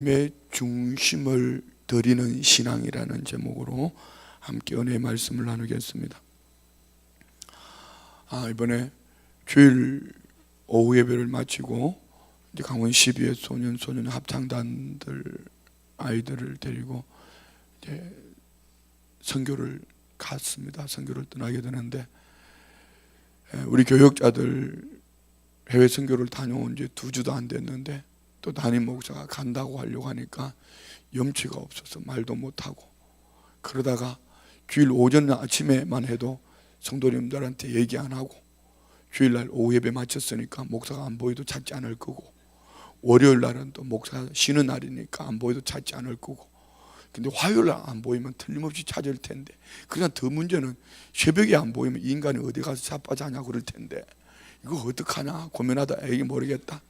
의 중심을 드리는 신앙이라는 제목으로 함께 은혜의 말씀을 나누겠습니다. 이번에 주일 오후 예배를 마치고 이제 강원 12회 소년 합창단들 아이들을 데리고 이제 선교를 갔습니다. 선교를 떠나게 되는데, 우리 교역자들 해외 선교를 다녀온 지 2주도 안 됐는데 또 담임 목사가 간다고 하려고 하니까 염치가 없어서 말도 못하고, 그러다가 주일 오전 아침에만 해도 성도님들한테 얘기 안 하고, 주일날 오후 예배 마쳤으니까 목사가 안 보여도 찾지 않을 거고, 월요일 날은 또 목사가 쉬는 날이니까 안 보여도 찾지 않을 거고, 근데 화요일 날 안 보이면 틀림없이 찾을 텐데, 그냥 더 문제는 새벽에 안 보이면 이 인간이 어디 가서 자빠자냐 그럴 텐데 이거 어떡하냐 고민하다 에이 모르겠다,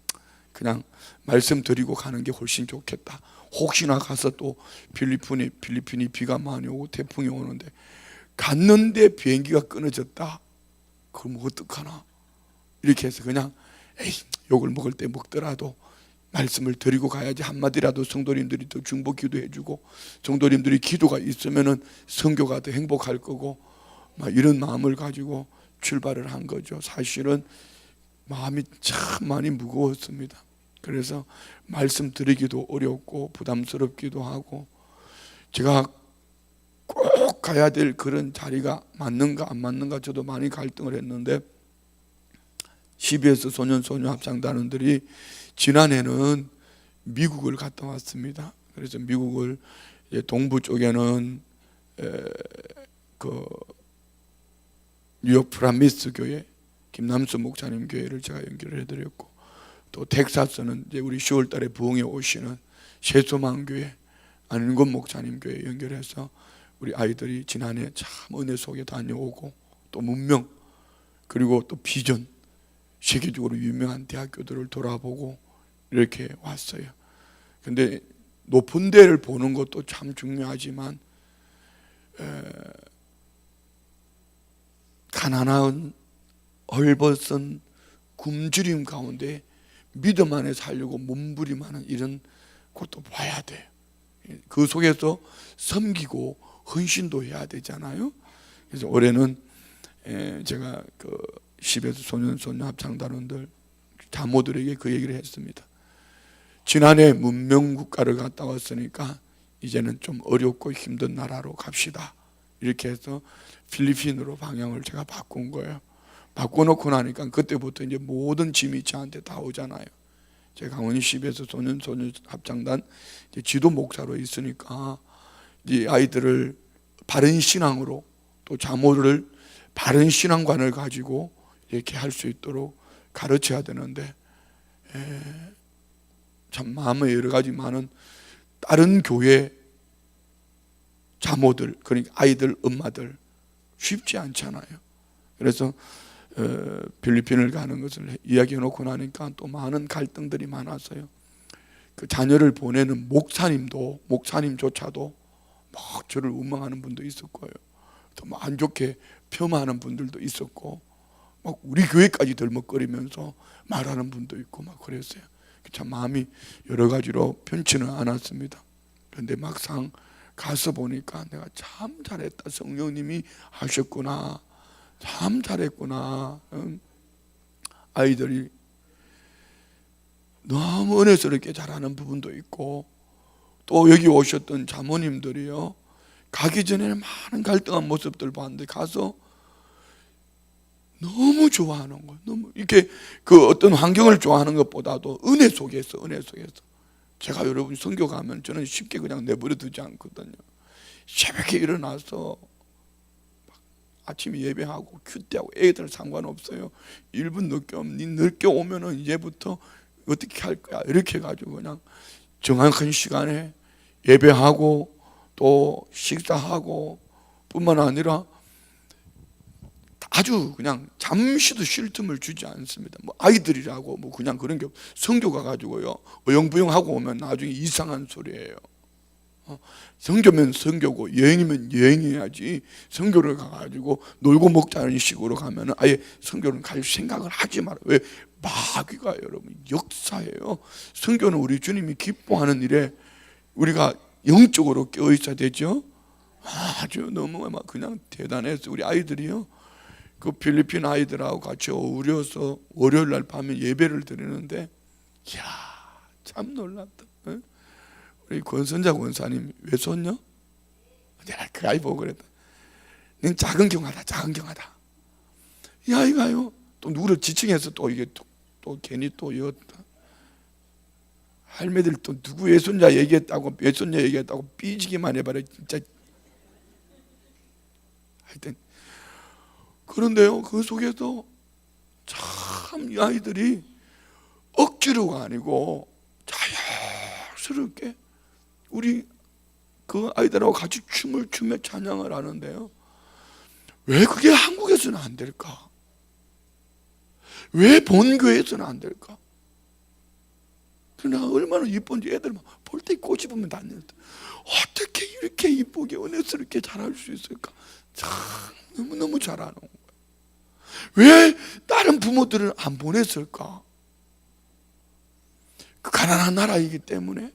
그냥 말씀드리고 가는 게 훨씬 좋겠다. 혹시나 가서 또 필리핀이 비가 많이 오고 태풍이 오는데 갔는데 비행기가 끊어졌다, 그럼 어떡하나, 이렇게 해서 그냥 에이 욕을 먹을 때 먹더라도 말씀을 드리고 가야지, 한마디라도 성도님들이 더 중보 기도해주고 성도님들이 기도가 있으면은 선교가 더 행복할 거고, 막 이런 마음을 가지고 출발을 한 거죠. 사실은 마음이 참 많이 무거웠습니다. 그래서 말씀드리기도 어렵고 부담스럽기도 하고, 제가 꼭 가야 될 그런 자리가 맞는가 안 맞는가 저도 많이 갈등을 했는데, CBS 소년 합창단원들이 지난해는 미국을 갔다 왔습니다. 그래서 미국을 동부 쪽에는 그 뉴욕 프라미스 교회 김남수 목사님 교회를 제가 연결을 해드렸고, 또 텍사스는 이제 우리 10월 달에 부흥에 오시는 세소망 교회 안윤건 목사님 교회 연결해서 우리 아이들이 지난해 참 은혜 속에 다녀오고, 또 문명 그리고 또 비전 세계적으로 유명한 대학교들을 돌아보고 이렇게 왔어요. 근데 높은 데를 보는 것도 참 중요하지만 가난한 헐벗은 굶주림 가운데 믿음 안에 살려고 몸부림하는 이런 것도 봐야 돼요. 그 속에서 섬기고 헌신도 해야 되잖아요. 그래서 올해는 제가 그 10에서 소년 합창단원들 자모들에게 그 얘기를 했습니다. 지난해 문명국가를 갔다 왔으니까 이제는 좀 어렵고 힘든 나라로 갑시다, 이렇게 해서 필리핀으로 방향을 제가 바꾼 거예요. 바꿔놓고 나니까 그때부터 이제 모든 짐이 저한테 다 오잖아요. 제가 강원 10에서 소년 합창단 지도 목사로 있으니까 이 아이들을 바른 신앙으로, 또 자모를 바른 신앙관을 가지고 이렇게 할 수 있도록 가르쳐야 되는데, 참 마음에 여러 가지 많은 다른 교회 자모들, 그러니까 아이들 엄마들 쉽지 않잖아요. 그래서 필리핀을 가는 것을 이야기해 놓고 나니까 또 많은 갈등들이 많았어요. 그 자녀를 보내는 목사님조차도 막 저를 원망하는 분도 있었고요, 또 안 좋게 폄하하는 분들도 있었고, 막 우리 교회까지 덜먹거리면서 말하는 분도 있고 막 그랬어요. 참 마음이 여러 가지로 편치는 않았습니다. 그런데 막상 가서 보니까 내가 참 잘했다, 성령님이 하셨구나, 참 잘했구나. 아이들이 너무 은혜스럽게 잘하는 부분도 있고, 또 여기 오셨던 자모님들이요, 가기 전에는 많은 갈등한 모습들 봤는데 가서 너무 좋아하는 거예요. 너무 이렇게 그 어떤 환경을 좋아하는 것보다도 은혜 속에서 제가 여러분 선교 가면 저는 쉽게 그냥 내버려 두지 않거든요. 새벽에 일어나서 아침에 예배하고 큐티하고 애들 상관없어요. 1분 늦게 오면은 이제부터 어떻게 할 거야, 이렇게 해가지고 그냥 정확한 시간에 예배하고 또 식사하고 뿐만 아니라 아주 그냥 잠시도 쉴 틈을 주지 않습니다. 뭐 아이들이라고 뭐 그냥 그런 게 성교 가가지고요 어영부영하고 오면 나중에 이상한 소리예요. 선교면 선교고 여행이면 여행해야지, 선교를 가가지고 놀고 먹자는 식으로 가면은 아예 선교를 갈 생각을 하지 마라. 왜? 마귀가 여러분 역사예요. 성교는 우리 주님이 기뻐하는 일에 우리가 영적으로 깨어 있어야 되죠. 아주 너무 막 그냥 대단했어요. 우리 아이들이요, 그 필리핀 아이들하고 같이 어울려서 월요일 날 밤에 예배를 드리는데, 이야 참 놀랐다. 우리 권선자 권사님 외손녀? 내가 그 아이 보고 그랬다. 넌 작은 경하다, 작은 경하다. 이 아이가요, 또 누구를 지칭해서 또 이게 또 괜히 또 이었다. 할매들 또 누구 외손자 얘기했다고, 외손녀 얘기했다고 삐지기만 해봐라 진짜. 하여튼 그런데요, 그 속에서 참 이 아이들이 억지로가 아니고 자연스럽게 우리 그 아이들하고 같이 춤을 추며 찬양을 하는데요, 왜 그게 한국에서는 안 될까? 왜 본교에서는 안 될까? 내가 얼마나 이쁜지 애들만 볼 때 꼬집으면 닿는다. 어떻게 이렇게 이쁘게 은혜스럽게 잘할 수 있을까? 참 너무너무 잘하는 거예요. 왜 다른 부모들은 안 보냈을까? 그 가난한 나라이기 때문에,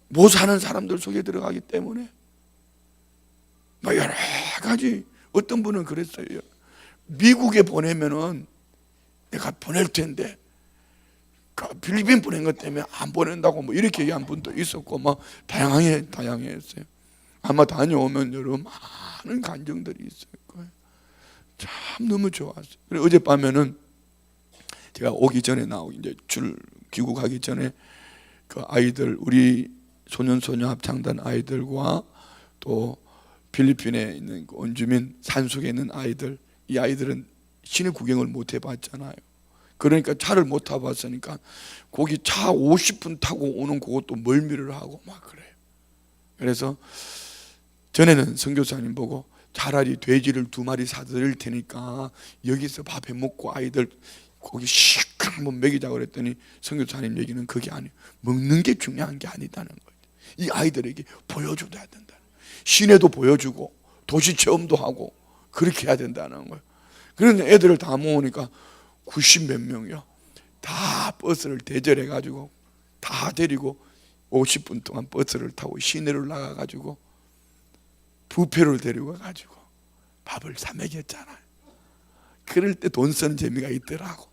못 사는 사람들 속에 들어가기 때문에, 뭐 여러 가지. 어떤 분은 그랬어요. 미국에 보내면은 내가 보낼 텐데 필리핀 보낸 것 때문에 안 보낸다고 뭐 이렇게 얘기한 분도 있었고, 뭐 다양했어요. 아마 다녀오면 여러분 많은 간증들이 있을 거예요. 참 너무 좋았어요. 그래서 어젯밤에는 제가 오기 전에 이제 귀국하기 전에 그 아이들, 우리 소년소녀 합창단 아이들과 또 필리핀에 있는 그 원주민 산속에 있는 아이들, 이 아이들은 시내 구경을 못 해봤잖아요. 그러니까 차를 못 타봤으니까 거기 차 50분 타고 오는 그것도 멀미를 하고 막 그래요. 그래서 전에는 선교사님 보고 차라리 돼지를 2마리 사드릴 테니까 여기서 밥 해먹고 아이들 고기 시큰 한번 먹이자고 그랬더니 선교사님 얘기는 그게 아니에요. 먹는 게 중요한 게 아니다는 거예요. 이 아이들에게 보여줘야 된다. 시내도 보여주고 도시 체험도 하고 그렇게 해야 된다는 거예요. 그런데 애들을 다 모으니까 90몇 명이요, 다 버스를 대절해가지고 다 데리고 50분 동안 버스를 타고 시내를 나가가지고 뷔페를 데리고 가가지고 밥을 사 먹였잖아요. 그럴 때 돈 쓰는 재미가 있더라고.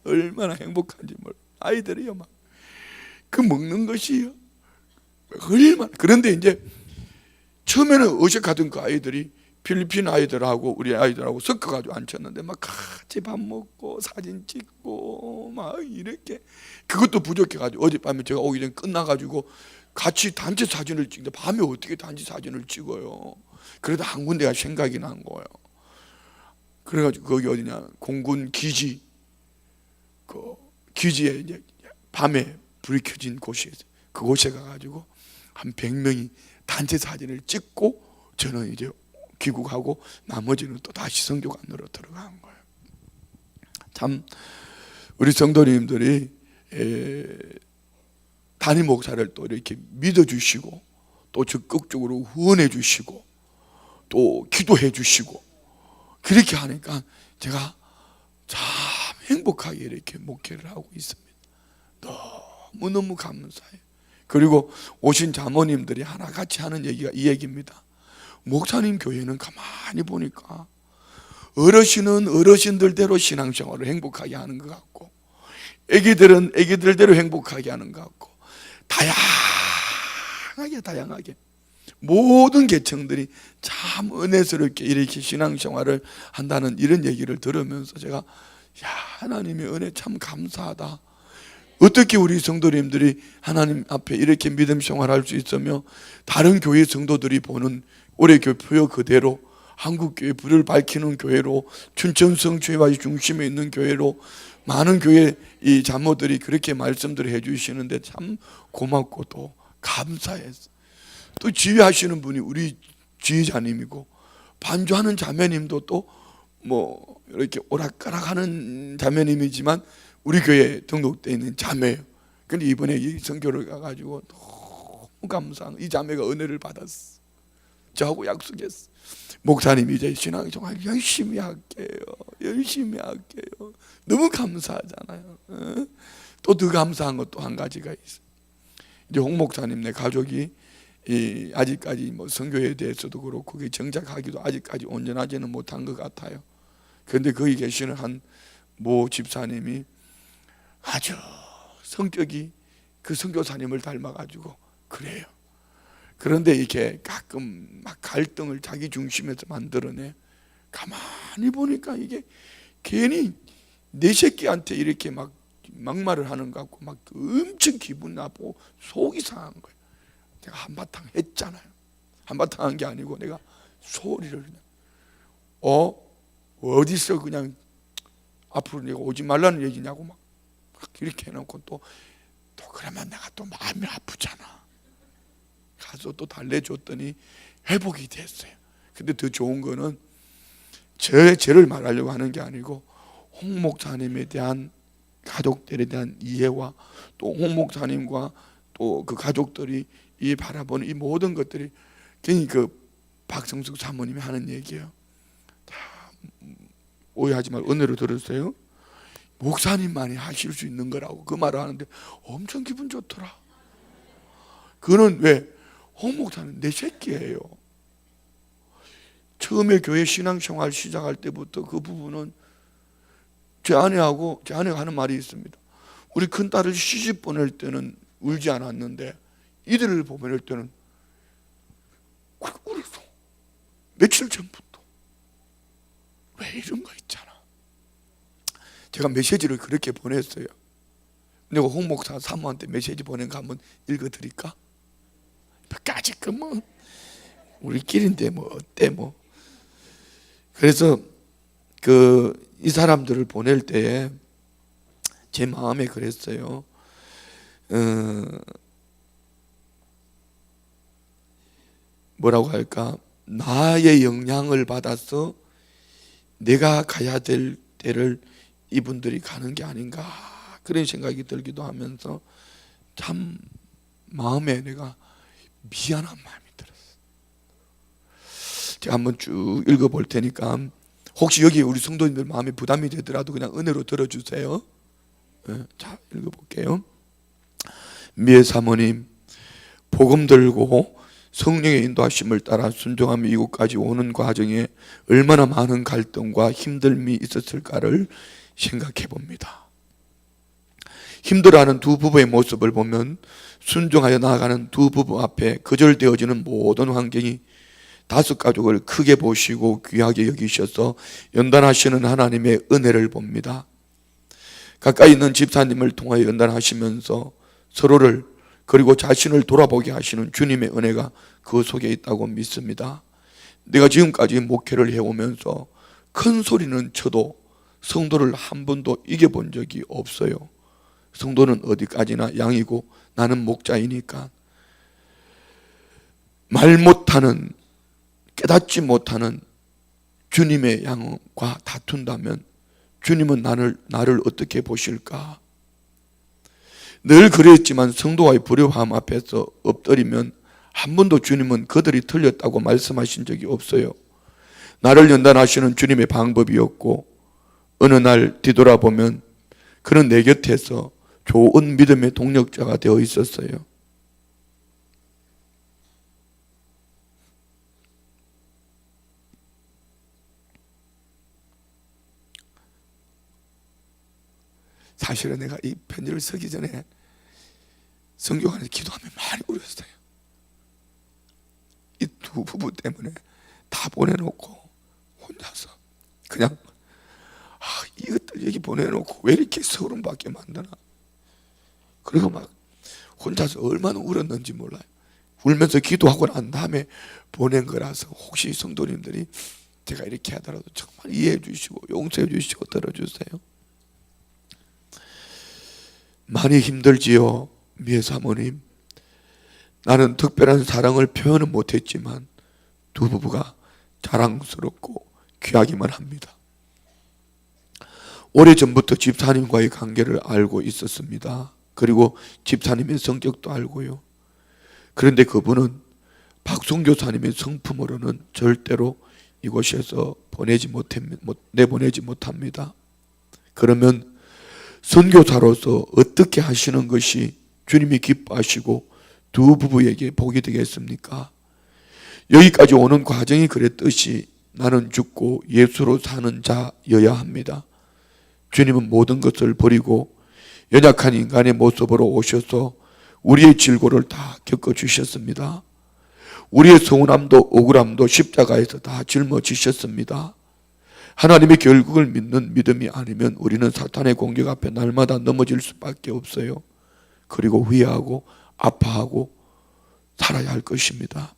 얼마나 행복한지 몰라. 아이들이요 막 그 먹는 것이요 얼마나. 그런데 이제 처음에는 어색하던 그 아이들이 필리핀 아이들하고 우리 아이들하고 섞어가지고 앉혔는데 막 같이 밥 먹고 사진 찍고 막 이렇게. 그것도 부족해가지고 어젯밤에 제가 오기 전에 끝나가지고 같이 단체 사진을 찍는데 밤에 어떻게 단체 사진을 찍어요. 그래도 한 군데가 생각이 난 거예요. 그래가지고 거기 어디냐, 공군 기지, 그 기지에 이제 밤에 불이 켜진 곳이에요. 그곳에 가가지고 한 100명이 단체 사진을 찍고 저는 이제 귀국하고 나머지는 또 다시 성교관으로 들어간 거예요. 참 우리 성도님들이 담임 목사를 또 이렇게 믿어주시고 또 적극적으로 후원해 주시고 또 기도해 주시고 그렇게 하니까 제가 참 행복하게 이렇게 목회를 하고 있습니다. 너무너무 감사해요. 그리고 오신 자모님들이 하나같이 하는 얘기가 이 얘기입니다. 목사님 교회는 가만히 보니까 어르신은 어르신들대로 신앙생활을 행복하게 하는 것 같고, 애기들은 애기들대로 행복하게 하는 것 같고, 다양하게 모든 계층들이 참 은혜스럽게 이렇게 신앙생활을 한다는 이런 얘기를 들으면서 제가 야, 하나님의 은혜 참 감사하다. 어떻게 우리 성도님들이 하나님 앞에 이렇게 믿음 생활할 수 있으며 다른 교회 성도들이 보는 올해 교표 그대로 한국교회 불을 밝히는 교회로, 춘천성 교회와 중심에 있는 교회로 많은 교회 이 자모들이 그렇게 말씀들을 해주시는데 참 고맙고 또 감사해서, 또 지휘하시는 분이 우리 지휘자님이고 반주하는 자매님도 또 뭐 이렇게 오락가락하는 자매님이지만 우리 교회에 등록되어 있는 자매예요. 근데 이번에 이 선교를 가가지고 너무 감사한, 이 자매가 은혜를 받았어. 저하고 약속했어. 목사님 이제 신앙생활 열심히 할게요. 열심히 할게요. 너무 감사하잖아요. 또 더 감사한 것도 한 가지가 있어. 이제 홍 목사님 네 가족이 아직까지 뭐 선교에 대해서도 그렇고 그게 정착하기도 아직까지 온전하지는 못한 것 같아요. 그런데 거기 계시는 한 모 집사님이 아주 성격이 그 선교사님을 닮아가지고 그래요. 그런데 이렇게 가끔 막 갈등을 자기 중심에서 만들어내. 가만히 보니까 이게 괜히 내 새끼한테 이렇게 막 막말을 하는 것 같고 막 엄청 기분 나쁘고 속이 상한 거예요. 내가 한바탕 했잖아요. 한바탕 한 게 아니고 내가 소리를 그냥 어디서 그냥 앞으로 내가 오지 말라는 얘기냐고 막 이렇게 해놓고 또 그러면 내가 또 마음이 아프잖아. 가서 또 달래줬더니 회복이 됐어요. 근데 더 좋은 거는 죄를 말하려고 하는 게 아니고 홍 목사님에 대한 가족들에 대한 이해와 또 홍 목사님과 또 그 가족들이 이 바라보는 이 모든 것들이 괜히 그 박성숙 사모님이 하는 얘기예요. 다 오해하지 말고 은혜로 들으세요. 목사님만이 하실 수 있는 거라고 그 말을 하는데 엄청 기분 좋더라. 그는 왜? 홍 목사는 내 새끼예요. 처음에 교회 신앙생활 시작할 때부터 그 부분은 제 아내가 하는 말이 있습니다. 우리 큰딸을 시집 보낼 때는 울지 않았는데 이들을 보낼 때는 울었어. 며칠 전부터. 왜 이런 거 있잖아. 제가 메시지를 그렇게 보냈어요. 내가 홍 목사 사모한테 메시지 보낸 거 한번 읽어드릴까? 까짓 거 뭐 우리끼리인데 뭐 어때 뭐. 그래서 이 사람들을 보낼 때에 제 마음에 그랬어요. 뭐라고 할까? 나의 영향을 받아서 내가 가야 될 때를 이분들이 가는 게 아닌가 그런 생각이 들기도 하면서 참 마음에 내가 미안한 마음이 들었어. 제가 한번 쭉 읽어볼 테니까 혹시 여기 우리 성도님들 마음에 부담이 되더라도 그냥 은혜로 들어주세요. 자, 읽어볼게요. 미애 사모님, 복음 들고 성령의 인도하심을 따라 순종하며 이곳까지 오는 과정에 얼마나 많은 갈등과 힘듦이 있었을까를 생각해 봅니다. 힘들어하는 두 부부의 모습을 보면 순종하여 나아가는 두 부부 앞에 거절되어지는 모든 환경이 다섯 가족을 크게 보시고 귀하게 여기셔서 연단하시는 하나님의 은혜를 봅니다. 가까이 있는 집사님을 통하여 연단하시면서 서로를 그리고 자신을 돌아보게 하시는 주님의 은혜가 그 속에 있다고 믿습니다. 내가 지금까지 목회를 해오면서 큰 소리는 쳐도 성도를 한 번도 이겨본 적이 없어요. 성도는 어디까지나 양이고 나는 목자이니까. 말 못하는, 깨닫지 못하는 주님의 양과 다툰다면 주님은 나를 어떻게 보실까? 늘 그랬지만 성도와의 불협화음 앞에서 엎드리면 한 번도 주님은 그들이 틀렸다고 말씀하신 적이 없어요. 나를 연단하시는 주님의 방법이었고 어느 날 뒤돌아보면 그는 내 곁에서 좋은 믿음의 동력자가 되어 있었어요. 사실은 내가 이 편지를 쓰기 전에 성경안에서 기도하며 많이 울었어요. 이 두 부부 때문에 다 보내놓고 혼자서 그냥 이것들 얘기 보내놓고 왜 이렇게 서름받게 만드나. 그리고 막 혼자서 얼마나 울었는지 몰라요. 울면서 기도하고 난 다음에 보낸 거라서 혹시 성도님들이 제가 이렇게 하더라도 정말 이해해 주시고 용서해 주시고 들어주세요. 많이 힘들지요, 미애 사모님. 나는 특별한 사랑을 표현은 못했지만 두 부부가 자랑스럽고 귀하기만 합니다. 오래전부터 집사님과의 관계를 알고 있었습니다. 그리고 집사님의 성격도 알고요. 그런데 그분은 박성교사님의 성품으로는 절대로 이곳에서 내보내지 못합니다. 그러면 선교사로서 어떻게 하시는 것이 주님이 기뻐하시고 두 부부에게 복이 되겠습니까? 여기까지 오는 과정이 그랬듯이 나는 죽고 예수로 사는 자여야 합니다. 주님은 모든 것을 버리고 연약한 인간의 모습으로 오셔서 우리의 질고를 다 겪어주셨습니다. 우리의 서운함도 억울함도 십자가에서 다 짊어지셨습니다. 하나님의 결국을 믿는 믿음이 아니면 우리는 사탄의 공격 앞에 날마다 넘어질 수밖에 없어요. 그리고 후회하고 아파하고 살아야 할 것입니다.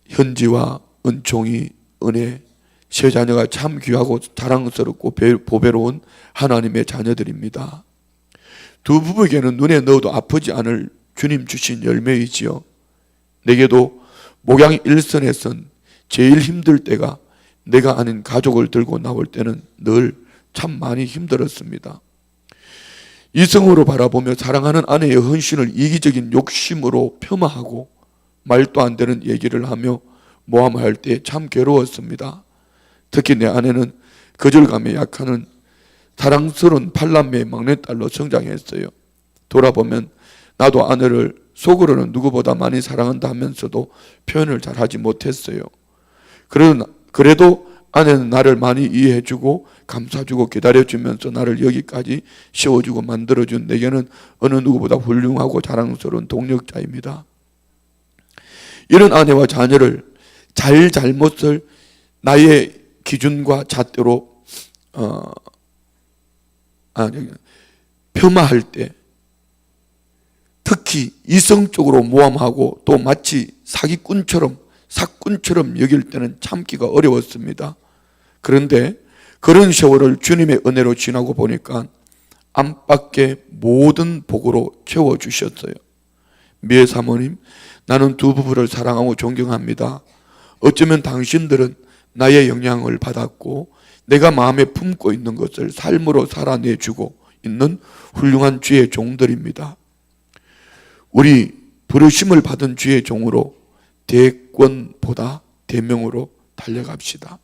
현지와 은총이 은혜, 세 자녀가 참 귀하고 자랑스럽고 보배로운 하나님의 자녀들입니다. 두 부부에게는 눈에 넣어도 아프지 않을 주님 주신 열매이지요. 내게도 목양 일선에선 제일 힘들 때가 내가 아닌 가족을 들고 나올 때는 늘 참 많이 힘들었습니다. 이성으로 바라보며 사랑하는 아내의 헌신을 이기적인 욕심으로 폄하하고 말도 안 되는 얘기를 하며 모함할 때 참 괴로웠습니다. 특히 내 아내는 거절감에 약하는 사랑스러운 팔남매의 막내딸로 성장했어요. 돌아보면 나도 아내를 속으로는 누구보다 많이 사랑한다 하면서도 표현을 잘하지 못했어요. 그래도 아내는 나를 많이 이해해주고 감싸주고 기다려주면서 나를 여기까지 세워주고 만들어준 내게는 어느 누구보다 훌륭하고 자랑스러운 동력자입니다. 이런 아내와 자녀를 잘못을 나의 기준과 잣대로 폄하할 때, 특히 이성적으로 모함하고 또 마치 사꾼처럼 여길 때는 참기가 어려웠습니다. 그런데 그런 세월을 주님의 은혜로 지나고 보니까 안팎의 모든 복으로 채워주셨어요. 미애 사모님, 나는 두 부부를 사랑하고 존경합니다. 어쩌면 당신들은 나의 영향을 받았고 내가 마음에 품고 있는 것을 삶으로 살아내주고 있는 훌륭한 주의 종들입니다. 우리 부르심을 받은 주의 종으로 대권보다 대명으로 달려갑시다.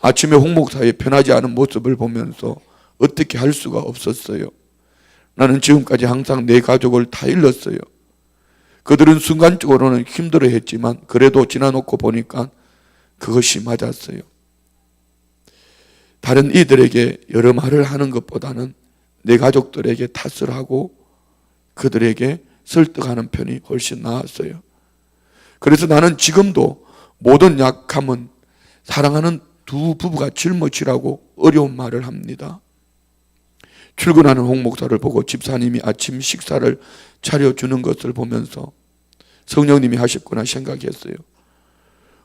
아침에 홍 목사의 편하지 않은 모습을 보면서 어떻게 할 수가 없었어요. 나는 지금까지 항상 내 가족을 다 잃었어요. 그들은 순간적으로는 힘들어했지만 그래도 지나놓고 보니까 그것이 맞았어요. 다른 이들에게 여러 말을 하는 것보다는 내 가족들에게 탓을 하고 그들에게 설득하는 편이 훨씬 나았어요. 그래서 나는 지금도 모든 약함은 사랑하는 두 부부가 짊어지라고 어려운 말을 합니다. 출근하는 홍 목사를 보고 집사님이 아침 식사를 차려주는 것을 보면서 성령님이 하셨구나 생각했어요.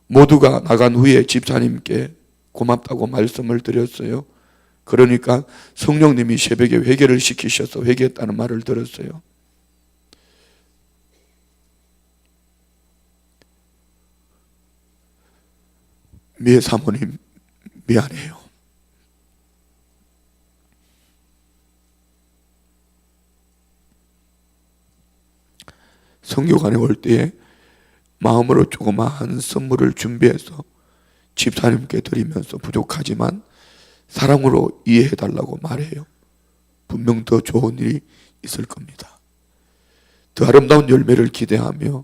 모두가 나간 후에 집사님께 고맙다고 말씀을 드렸어요. 그러니까 성령님이 새벽에 회개를 시키셔서 회개했다는 말을 들었어요. 미애 사모님 미안해요. 성교관에 올 때에 마음으로 조그마한 선물을 준비해서 집사님께 드리면서 부족하지만 사랑으로 이해해달라고 말해요. 분명 더 좋은 일이 있을 겁니다. 더 아름다운 열매를 기대하며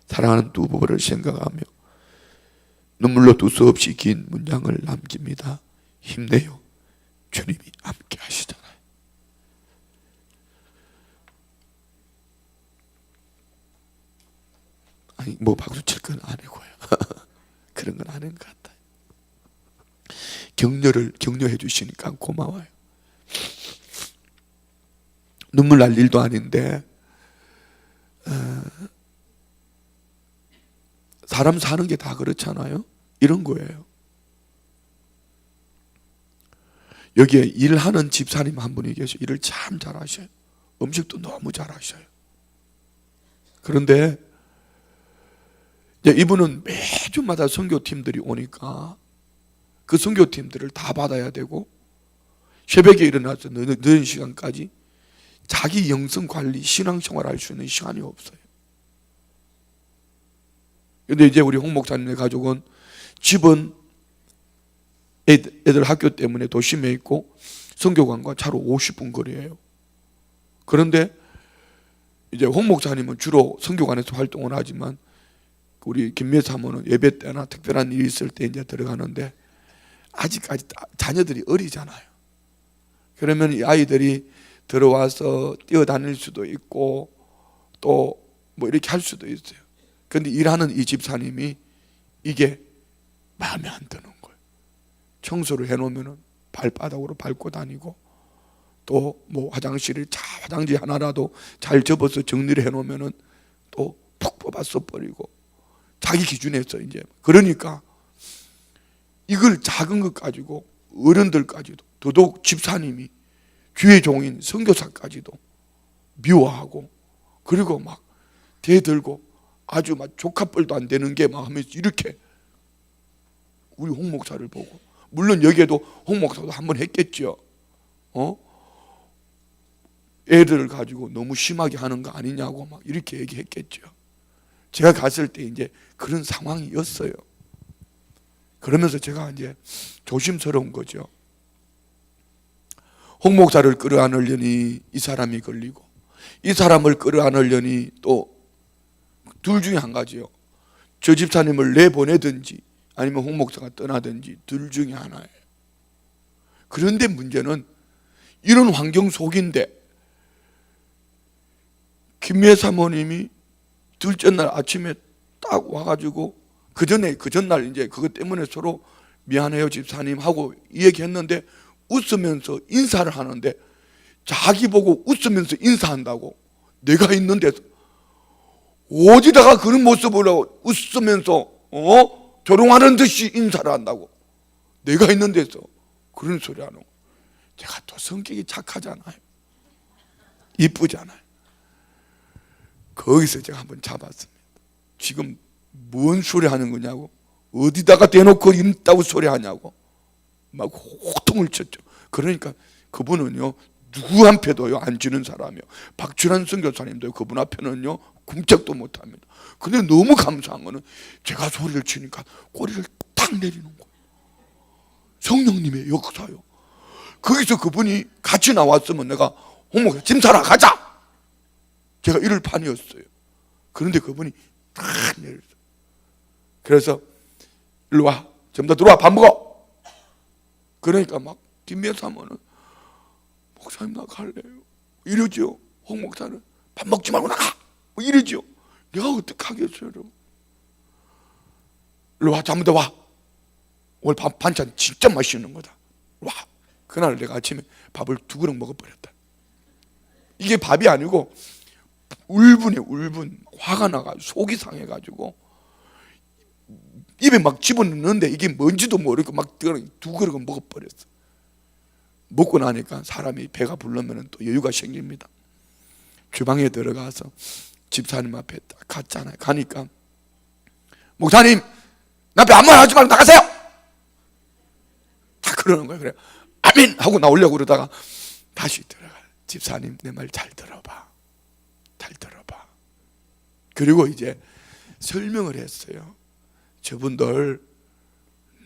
사랑하는 두 부부를 생각하며 눈물로 두서없이 긴 문장을 남깁니다. 힘내요. 주님이 함께 하시잖아요. 아니 뭐 박수 칠 건 아니고요. 그런 건 아닌 것 같아요. 격려해 주시니까 고마워요. 눈물 날 일도 아닌데 사람 사는 게 다 그렇잖아요. 이런 거예요. 여기에 일하는 집사님 한 분이 계셔. 일을 참 잘하셔요. 음식도 너무 잘하셔요. 그런데 이분은 매주마다 선교팀들이 오니까 그 선교팀들을 다 받아야 되고 새벽에 일어나서 늦은 시간까지 자기 영성 관리, 신앙생활 할 수 있는 시간이 없어요. 근데 이제 우리 홍 목사님의 가족은 집은 애들 학교 때문에 도심에 있고 선교관과 차로 50분 거리예요. 그런데 이제 홍 목사님은 주로 선교관에서 활동을 하지만 우리 김매 사모는 예배 때나 특별한 일이 있을 때 이제 들어가는데 아직까지 자녀들이 어리잖아요. 그러면 이 아이들이 들어와서 뛰어다닐 수도 있고 또 뭐 이렇게 할 수도 있어요. 그런데 일하는 이 집사님이 이게 마음에 안 드는 거예요. 청소를 해놓으면 발바닥으로 밟고 다니고 또 뭐 화장실을 화장지 하나라도 잘 접어서 정리를 해놓으면 또 푹 뽑아 써버리고 자기 기준에서 이제 그러니까 이걸 작은 것 가지고 어른들까지도 더더욱 집사님이 주의 종인 선교사까지도 미워하고 그리고 막 대들고 아주 막 조카뻘도 안 되는 게 막 하면서 이렇게 우리 홍 목사를 보고 물론 여기에도 홍 목사도 한번 했겠죠. 애들을 가지고 너무 심하게 하는 거 아니냐고 막 이렇게 얘기했겠죠. 제가 갔을 때 이제 그런 상황이었어요. 그러면서 제가 이제 조심스러운 거죠. 홍 목사를 끌어안으려니 이 사람이 걸리고 이 사람을 끌어안으려니 또 둘 중에 한 가지요. 저 집사님을 내보내든지 아니면 홍 목사가 떠나든지 둘 중에 하나예요. 그런데 문제는 이런 환경 속인데 김매 사모님이 둘째 날 아침에 딱 와가지고 그 전날 이제 그것 때문에 서로 미안해요 집사님 하고 이 얘기했는데 웃으면서 인사를 하는데 자기 보고 웃으면서 인사한다고 내가 있는 데서 어디다가 그런 모습을 웃으면서 조롱하는 듯이 인사를 한다고 내가 있는 데서 그런 소리 하는 거. 제가 또 성격이 착하잖아요. 이쁘잖아요. 거기서 제가 한번 잡았습니다. 지금 뭔 소리 하는 거냐고 어디다가 대놓고 있다고 소리하냐고 막 호통을 쳤죠. 그러니까 그분은요 누구한테도요 안 지는 사람이요. 박준환 선교사님도 그분 앞에는요 굶짝도 못합니다. 근데 너무 감사한 거는 제가 소리를 치니까 꼬리를 딱 내리는 거예요. 성령님의 역사요. 거기서 그분이 같이 나왔으면 내가 홍목사 짐 사러 가자 제가 이럴 판이었어요. 그런데 그분이 딱 내렸어요. 그래서 일로 와 전부 다 들어와 밥 먹어. 그러니까 막 김매 사모는 목사님 나 갈래요 이러죠. 홍 목사는 밥 먹지 말고 나가 뭐 이러죠. 내가 어떡하겠어요. 일로 와 전부 다 와. 오늘 밥 반찬 진짜 맛있는 거다. 와. 그날 내가 아침에 밥을 2그릇 먹어버렸다. 이게 밥이 아니고 울분 화가 나가 속이 상해가지고 입에 막 집어넣는데 이게 뭔지도 모르고 막 2그릇 먹어버렸어. 먹고 나니까 사람이 배가 부르면 또 여유가 생깁니다. 주방에 들어가서 집사님 앞에 딱 갔잖아요. 가니까 목사님 나 앞에 아무 말 하지 말고 나가세요 다 그러는 거예요. 그래 아멘 하고 나오려고 그러다가 다시 들어가. 집사님 내 말 잘 들어봐 잘 들어봐. 그리고 이제 설명을 했어요. 저분들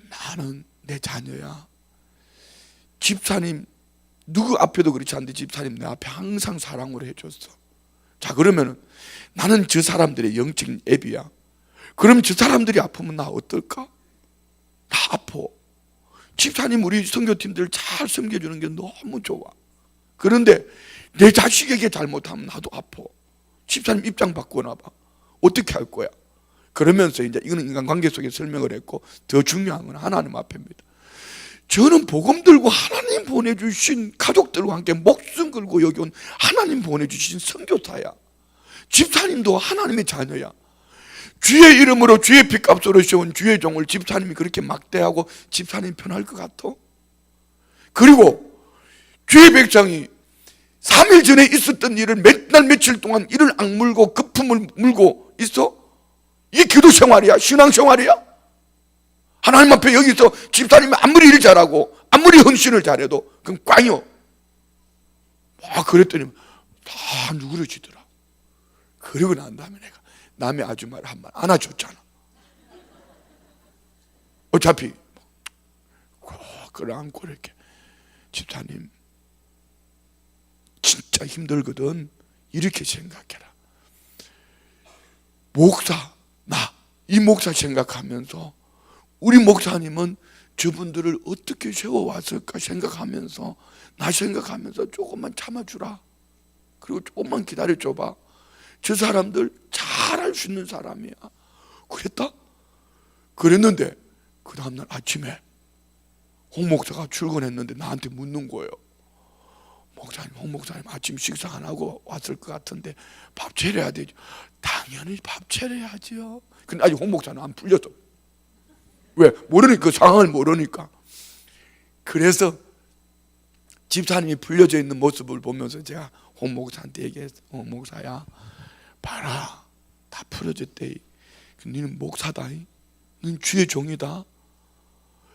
나는 내 자녀야. 집사님 누구 앞에도 그렇지 않는데 집사님 내 앞에 항상 사랑을 해줬어. 자 그러면 나는 저 사람들의 영적인 애비야. 그럼 저 사람들이 아프면 나 어떨까? 나 아파. 집사님 우리 선교팀들 잘 섬겨주는 게 너무 좋아. 그런데 내 자식에게 잘못하면 나도 아파. 집사님 입장 바꿔놔봐. 어떻게 할 거야? 그러면서 이제 이거는 인간관계 속에 설명을 했고 더 중요한 건 하나님 앞입니다. 저는 복음 들고 하나님 보내주신 가족들과 함께 목숨 걸고 여기 온 하나님 보내주신 선교사야. 집사님도 하나님의 자녀야. 주의 이름으로 주의 핏값으로 세운 주의 종을 집사님이 그렇게 막대하고 집사님 편할 것 같아? 그리고 주의 백성이 3일 전에 있었던 일을 몇 날 며칠 동안 이를 악물고 거품을 물고 있어? 이게 기도 생활이야? 신앙 생활이야? 하나님 앞에 여기서 집사님이 아무리 일 잘하고 아무리 헌신을 잘해도 그건 꽝이요. 막 그랬더니 다 누그러지더라. 그러고 난 다음에 내가 남의 아줌마를 한 번 안아줬잖아. 어차피 꼭 끌어안고 이렇게, 집사님 진짜 힘들거든, 이렇게 생각해라. 목사, 이 목사 생각하면서, 우리 목사님은 저분들을 어떻게 세워왔을까 생각하면서, 나 생각하면서 조금만 참아주라. 그리고 조금만 기다려줘봐. 저 사람들 잘할 수 있는 사람이야. 그랬다? 그랬는데 그 다음날 아침에 홍 목사가 출근했는데 나한테 묻는 거예요. 목사님, 홍 목사님 아침 식사 안 하고 왔을 것 같은데 밥 차려야 되죠. 당연히 밥 차려야죠. 근데 아직 홍 목사는 안 풀렸어. 왜? 모르니까, 그 상황을 모르니까. 그래서 집사님이 풀려져 있는 모습을 보면서 제가 홍 목사한테 얘기했어요. 목사야, 봐라, 다 풀어졌대. 너는 목사다, 너는 주의 종이다.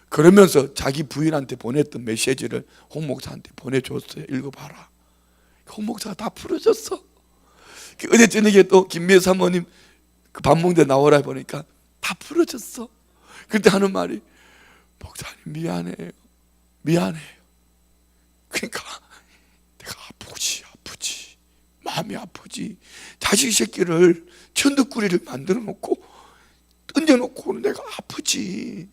그러면서 자기 부인한테 보냈던 메시지를 홍 목사한테 보내줬어요. 읽어봐라, 홍 목사가 다 풀어졌어. 어제 저녁에 또 김미애 사모님 그 밥 먹는데 나오라 보니까 다 풀어졌어. 그때 하는 말이, 목사님 미안해요, 미안해요. 그러니까 내가 아프지, 마음이 아프지. 자식 새끼를 천덕꾸리를 만들어 놓고 던져놓고 내가 아프지.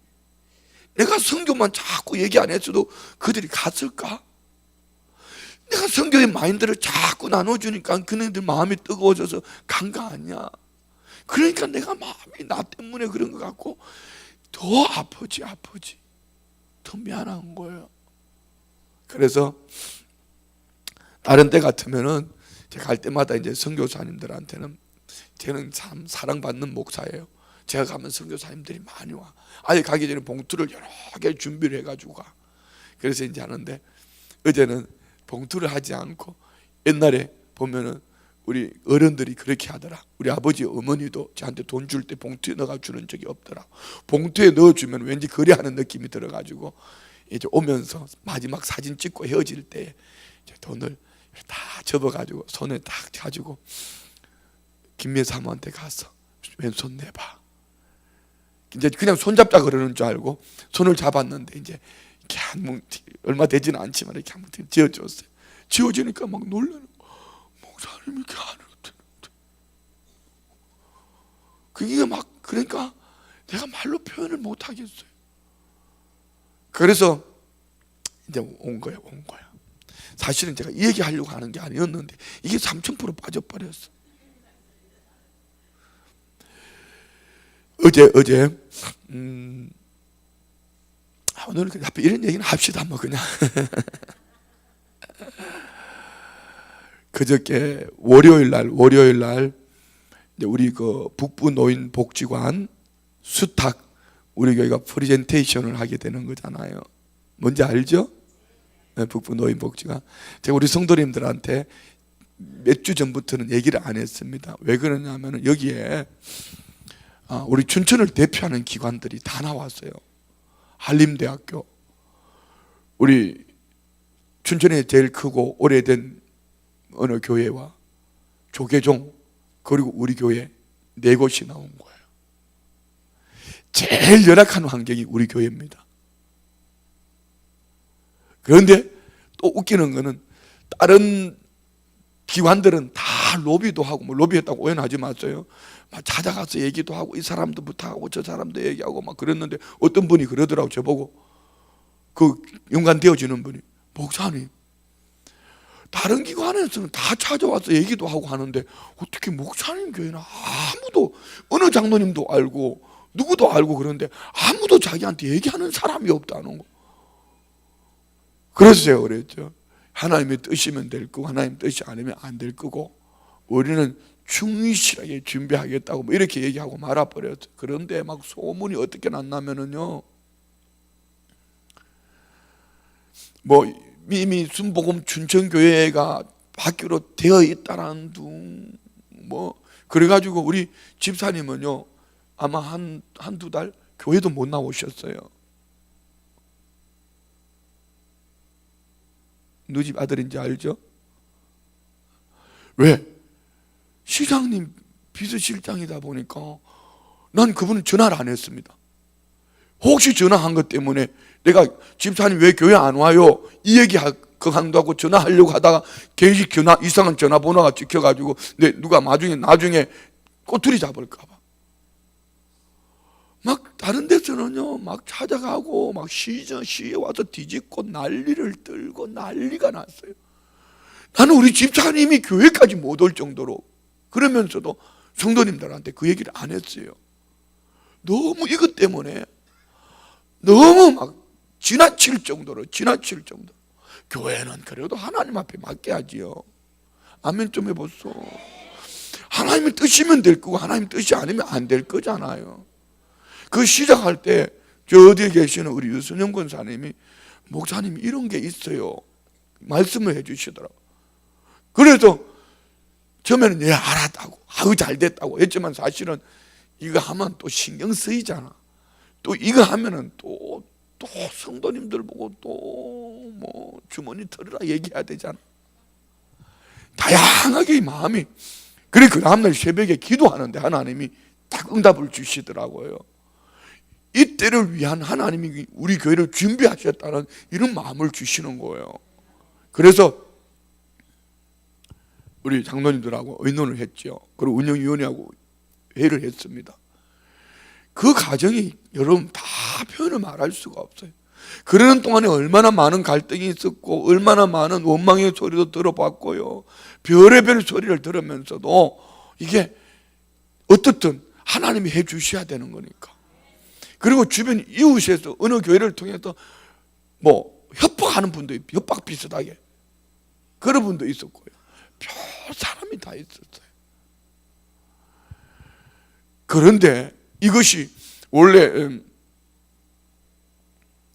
내가 성경만 자꾸 얘기 안 했어도 그들이 갔을까? 내가 성경의 마인드를 자꾸 나눠주니까 그네들 마음이 뜨거워져서 간 거 아니야. 그러니까 내가 마음이 나 때문에 그런 것 같고 더 아프지. 더 미안한 거예요. 그래서 다른 때 같으면은 제가 갈 때마다 이제 선교사님들한테는, 저는 참 사랑받는 목사예요. 제가 가면 선교사님들이 많이 와. 아예 가기 전에 봉투를 여러 개 준비를 해가지고 가. 그래서 이제 하는데, 어제는 봉투를 하지 않고, 옛날에 보면은 우리 어른들이 그렇게 하더라. 우리 아버지 어머니도 저한테 돈 줄 때 봉투에 넣어가 주는 적이 없더라. 봉투에 넣어주면 왠지 거래하는 느낌이 들어가지고 이제 오면서 마지막 사진 찍고 헤어질 때 이제 돈을 다 접어가지고 손에 딱 가지고 김미애 사모한테 가서 왼손 내봐. 이제 그냥 손잡자 그러는 줄 알고 손을 잡았는데 이제 이렇게 얼마 되지는 않지만 이렇게 한번 지어줬어요. 지어지니까 막 놀라는 거. 목사님이 이렇게 안 했는데. 그게 막, 그러니까 내가 말로 표현을 못 하겠어요. 그래서 이제 온 거야. 사실은 제가 이 얘기 하려고 하는 게 아니었는데 이게 3000% 빠져버렸어. 어제 오늘 이런 얘기는 합시다 뭐 그냥. 그저께 월요일 날 우리 그 북부 노인 복지관 수탁 우리 교회가 프레젠테이션을 하게 되는 거잖아요. 뭔지 알죠? 네, 북부 노인 복지관. 제가 우리 성도님들한테 몇 주 전부터는 얘기를 안 했습니다. 왜 그러냐면 여기에 우리 춘천을 대표하는 기관들이 다 나왔어요. 한림대학교, 우리 춘천에 제일 크고 오래된 어느 교회와 조계종, 그리고 우리 교회 네 곳이 나온 거예요. 제일 열악한 환경이 우리 교회입니다. 그런데 또 웃기는 거는 다른 기관들은 다 로비도 하고, 뭐 로비했다고 오해하지 마세요. 막 찾아가서 얘기도 하고 이 사람도 부탁하고 저 사람도 얘기하고 막 그랬는데 어떤 분이 그러더라고. 저보고, 그 연관되어지는 분이, 목사님 다른 기관에서는 다 찾아와서 얘기도 하고 하는데 어떻게 목사님 교회는 아무도, 어느 장로님도 알고 누구도 알고 그런데 아무도 자기한테 얘기하는 사람이 없다는 거. 그래서 제가 그랬죠. 하나님의 뜻이면 될 거고 하나님 뜻이 아니면 안 될 거고 우리는 충실하게 준비하겠다고 뭐 이렇게 얘기하고 말아버렸죠. 그런데 막 소문이 어떻게 났냐면은요, 뭐 이미 순복음 춘천교회가 학교로 되어 있다라는 둥, 뭐 그래가지고 우리 집사님은요 아마 한두 달 교회도 못 나오셨어요. 누구 집 아들인지 알죠? 왜? 시장님 비서실장이다 보니까 난 그분은 전화를 안 했습니다. 혹시 전화한 것 때문에 내가 집사님 왜 교회 안 와요? 이 얘기 한다고 전화하려고 하다가 괜히 이상한 전화번호가 찍혀가지고 누가 나중에 꼬투리 잡을까 봐. 막 다른 데서는요, 막 찾아가고 막 시에 와서 뒤집고 난리를 떨고 난리가 났어요. 나는 우리 집사님이 교회까지 못 올 정도로, 그러면서도 성도님들한테 그 얘기를 안 했어요. 너무 이것 때문에 너무 막 지나칠 정도로. 교회는 그래도 하나님 앞에 맡겨야지요. 아멘 좀 해보소. 하나님의 뜻이면 될 거고 하나님 뜻이 아니면 안 될 거잖아요. 그 시작할 때 저 어디에 계시는 우리 유순영 권사님이 목사님 이런 게 있어요 말씀을 해주시더라고요. 그래서 처음에는 예 알았다고 아유 잘됐다고 했지만 사실은 이거 하면 또 신경 쓰이잖아. 또 이거 하면은 또 성도님들 보고 또 뭐 주머니 털으라 얘기해야 되잖아. 다양하게 이 마음이. 그래 그 다음날 새벽에 기도하는데 하나님이 딱 응답을 주시더라고요. 이때를 위한 하나님이 우리 교회를 준비하셨다는 이런 마음을 주시는 거예요. 그래서 우리 장로님들하고 의논을 했죠. 그리고 운영위원회하고 회의를 했습니다. 그 과정이 여러분 다 표현을 말할 수가 없어요. 그러는 동안에 얼마나 많은 갈등이 있었고 얼마나 많은 원망의 소리도 들어봤고요. 별의별 소리를 들으면서도 이게 어떻든 하나님이 해 주셔야 되는 거니까. 그리고 주변 이웃에서 어느 교회를 통해서 뭐 협박하는 분도 있고 협박 비슷하게 그런 분도 있었고요. 별 사람이 다 있었어요. 그런데 이것이 원래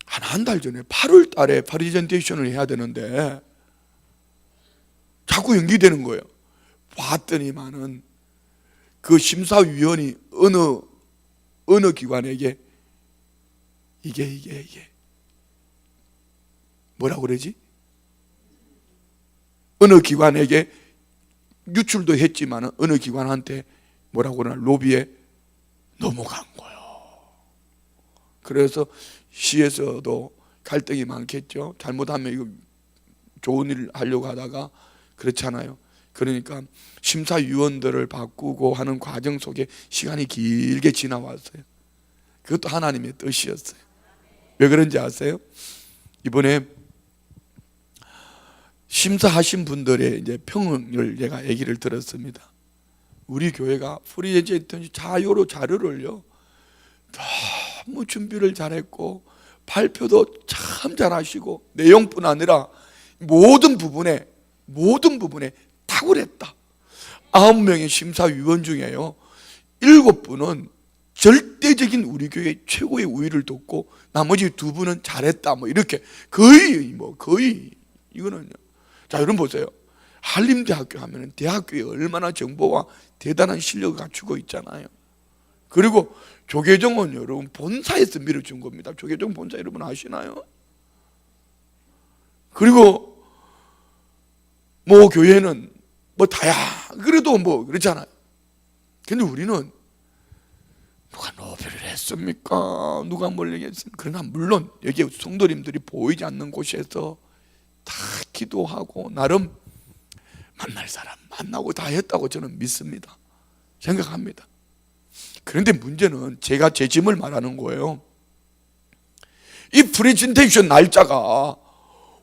한 달 전에 8월 달에 프레젠테이션을 해야 되는데 자꾸 연기되는 거예요. 봤더니만은 그 심사위원이 어느 기관에게 이게 뭐라고 그러지? 어느 기관에게 유출도 했지만 어느 기관한테 뭐라고 그러나 로비에 넘어간 거예요. 그래서 시에서도 갈등이 많겠죠. 잘못하면 이거 좋은 일을 하려고 하다가 그렇잖아요. 그러니까 심사위원들을 바꾸고 하는 과정 속에 시간이 길게 지나왔어요. 그것도 하나님의 뜻이었어요. 왜 그런지 아세요? 이번에 심사하신 분들의 이제 평을 제가 얘기를 들었습니다. 우리 교회가 프리젠테이션 자료를요 너무 준비를 잘했고 발표도 참 잘하시고 내용뿐 아니라 모든 부분에 탁월했다. 9명의 심사위원 중에요 7분은 절대적인 우리 교회 최고의 우위를 뒀고 나머지 2분은 잘했다 뭐 이렇게 거의 이거는요. 자 여러분 보세요. 한림대학교 하면 대학교에 얼마나 정보와 대단한 실력을 갖추고 있잖아요. 그리고 조계종은 여러분 본사에서 밀어준 겁니다. 조계종 본사 여러분 아시나요? 그리고 뭐 교회는 뭐 다야 그래도 뭐 그렇잖아요. 근데 우리는 누가 노벨을 했습니까? 누가 뭘 얘기했습니까? 그러나 물론 여기 성도님들이 보이지 않는 곳에서 다 기도하고 나름 만날 사람 만나고 다 했다고 저는 믿습니다. 생각합니다. 그런데 문제는 제가 제 짐을 말하는 거예요. 이 프레젠테이션 날짜가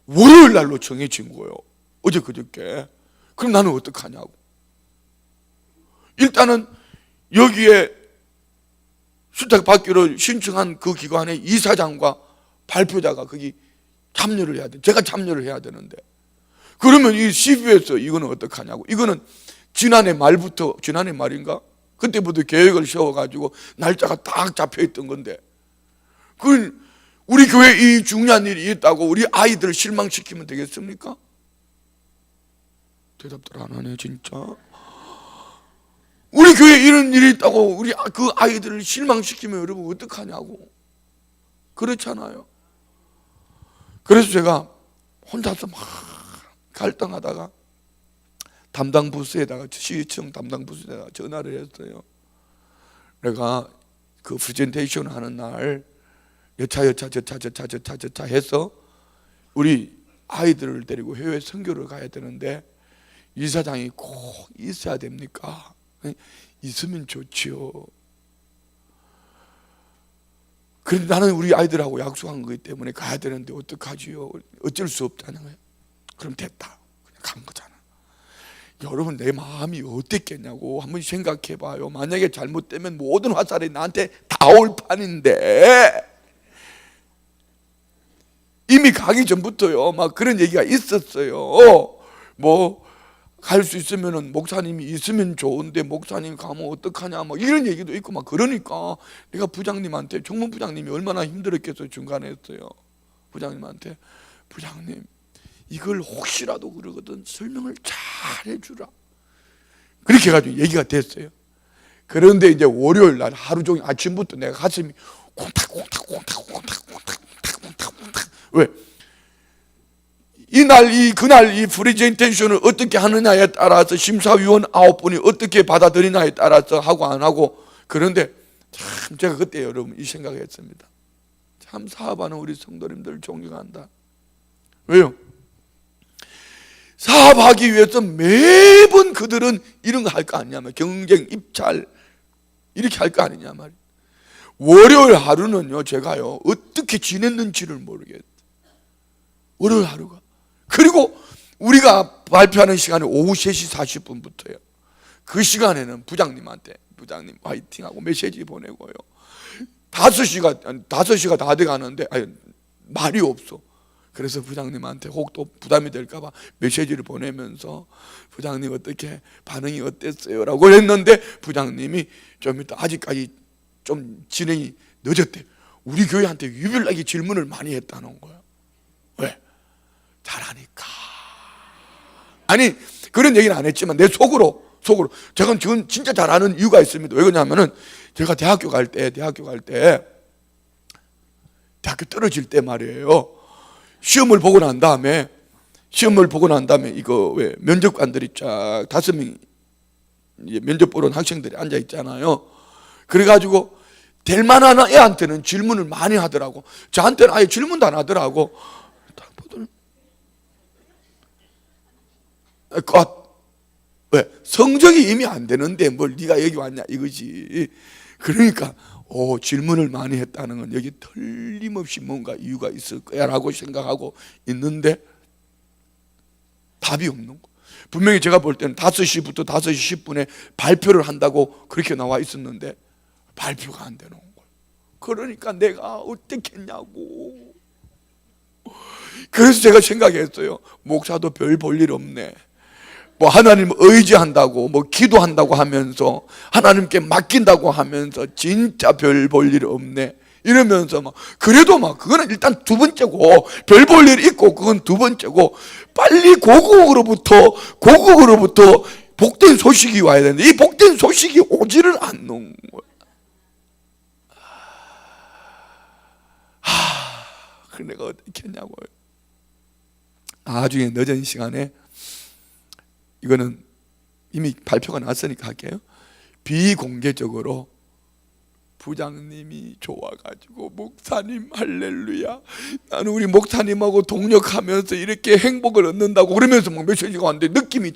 월요일 날로 정해진 거예요. 어제 그저께. 그럼 나는 어떡하냐고. 일단은 여기에 수탁 받기로 신청한 그 기관의 이사장과 발표자가 거기 참여를 해야 돼. 제가 참여를 해야 되는데. 그러면 이 CB에서 이거는 어떡하냐고. 이거는 지난해 말인가? 그때부터 계획을 세워가지고 날짜가 딱 잡혀있던 건데 우리 교회에 이 중요한 일이 있다고 우리 아이들을 실망시키면 되겠습니까? 대답들 안 하네 진짜. 우리 교회에 이런 일이 있다고 우리 그 아이들을 실망시키면 여러분 어떡하냐고. 그렇잖아요. 그래서 제가 혼자서 막 갈등하다가 담당 부서에다가 시청 담당 부서에다가 전화를 했어요. 내가 그 프레젠테이션 하는 날 여차 해서 우리 아이들을 데리고 해외 선교를 가야 되는데 이사장이 꼭 있어야 됩니까? 있으면 좋지요. 그런데 나는 우리 아이들하고 약속한 거기 때문에 가야 되는데 어떡하지요? 어쩔 수 없잖아요. 그럼 됐다. 그냥 간 거잖아. 여러분, 내 마음이 어땠겠냐고 한번 생각해 봐요. 만약에 잘못되면 모든 화살이 나한테 다 올 판인데, 이미 가기 전부터요 막 그런 얘기가 있었어요. 뭐 갈 수 있으면은 목사님이 있으면 좋은데 목사님 가면 어떡하냐 막 이런 얘기도 있고 막 그러니까 내가 부장님한테, 총무부장님이 얼마나 힘들었겠어요. 중간에 했어요. 부장님한테, 부장님 이걸 혹시라도 그러거든 설명을 잘 해주라. 그렇게 해가지고 얘기가 됐어요. 그런데 이제 월요일 날 하루 종일 아침부터 내가 가슴이 콩닥콩닥 왜? 그날 이 프리젠테이션을 어떻게 하느냐에 따라서 심사위원 9분이 어떻게 받아들이냐에 따라서 하고 안 하고. 그런데 참 제가 그때 여러분 이 생각했습니다. 참 사업하는 우리 성도님들 존경한다. 왜요? 사업하기 위해서 매번 그들은 이런 거 할 거 아니냐 말이야. 경쟁, 입찰 이렇게 할 거 아니냐 말이야. 월요일 하루는요 제가요 어떻게 지냈는지를 모르겠어요. 월요일 하루가. 그리고 우리가 발표하는 시간이 오후 3시 40분부터예요. 그 시간에는 부장님한테 부장님 화이팅하고 메시지 보내고요. 5시가 다 돼가는데 말이 없어. 그래서 부장님한테 혹 또 부담이 될까봐 메시지를 보내면서 부장님 어떻게 반응이 어땠어요? 라고 했는데 부장님이 좀 이따 아직까지 좀 진행이 늦었대. 우리 교회한테 유별나게 질문을 많이 했다는 거야. 왜? 잘하니까. 아니 그런 얘기는 안 했지만 내 속으로 제가 지금 진짜 잘하는 이유가 있습니다. 왜 그러냐면은 제가 대학교 갈 때 대학교 떨어질 때 말이에요. 시험을 보고 난 다음에 이거 왜 면접관들이 쫙 5명 면접 보러 온 학생들이 앉아 있잖아요. 그래가지고 될 만한 애한테는 질문을 많이 하더라고. 저한테는 아예 질문도 안 하더라고. 왜? 성적이 이미 안 되는데 뭘 네가 여기 왔냐 이거지. 그러니까 질문을 많이 했다는 건 여기 틀림없이 뭔가 이유가 있을 거야 라고 생각하고 있는데 답이 없는 거. 분명히 제가 볼 때는 5시부터 5시 10분에 발표를 한다고 그렇게 나와 있었는데 발표가 안 되는 거예요. 그러니까 내가 어떻게 했냐고. 그래서 제가 생각했어요. 목사도 별 볼 일 없네. 뭐 하나님 의지한다고 뭐 기도한다고 하면서 하나님께 맡긴다고 하면서 진짜 별 볼 일 없네 이러면서 막 그래도 막 그거는 일단 두 번째고 별 볼 일 있고 그건 두 번째고 빨리 고국으로부터 복된 소식이 와야 되는데 이 복된 소식이 오지를 않는 거야. 그래 내가 어떻게 했냐고요. 나중에 늦은 시간에 이거는 이미 발표가 났으니까 할게요. 비공개적으로 부장님이 좋아가지고 목사님 할렐루야 나는 우리 목사님하고 동력하면서 이렇게 행복을 얻는다고 그러면서 막 메시지가 왔는데 느낌이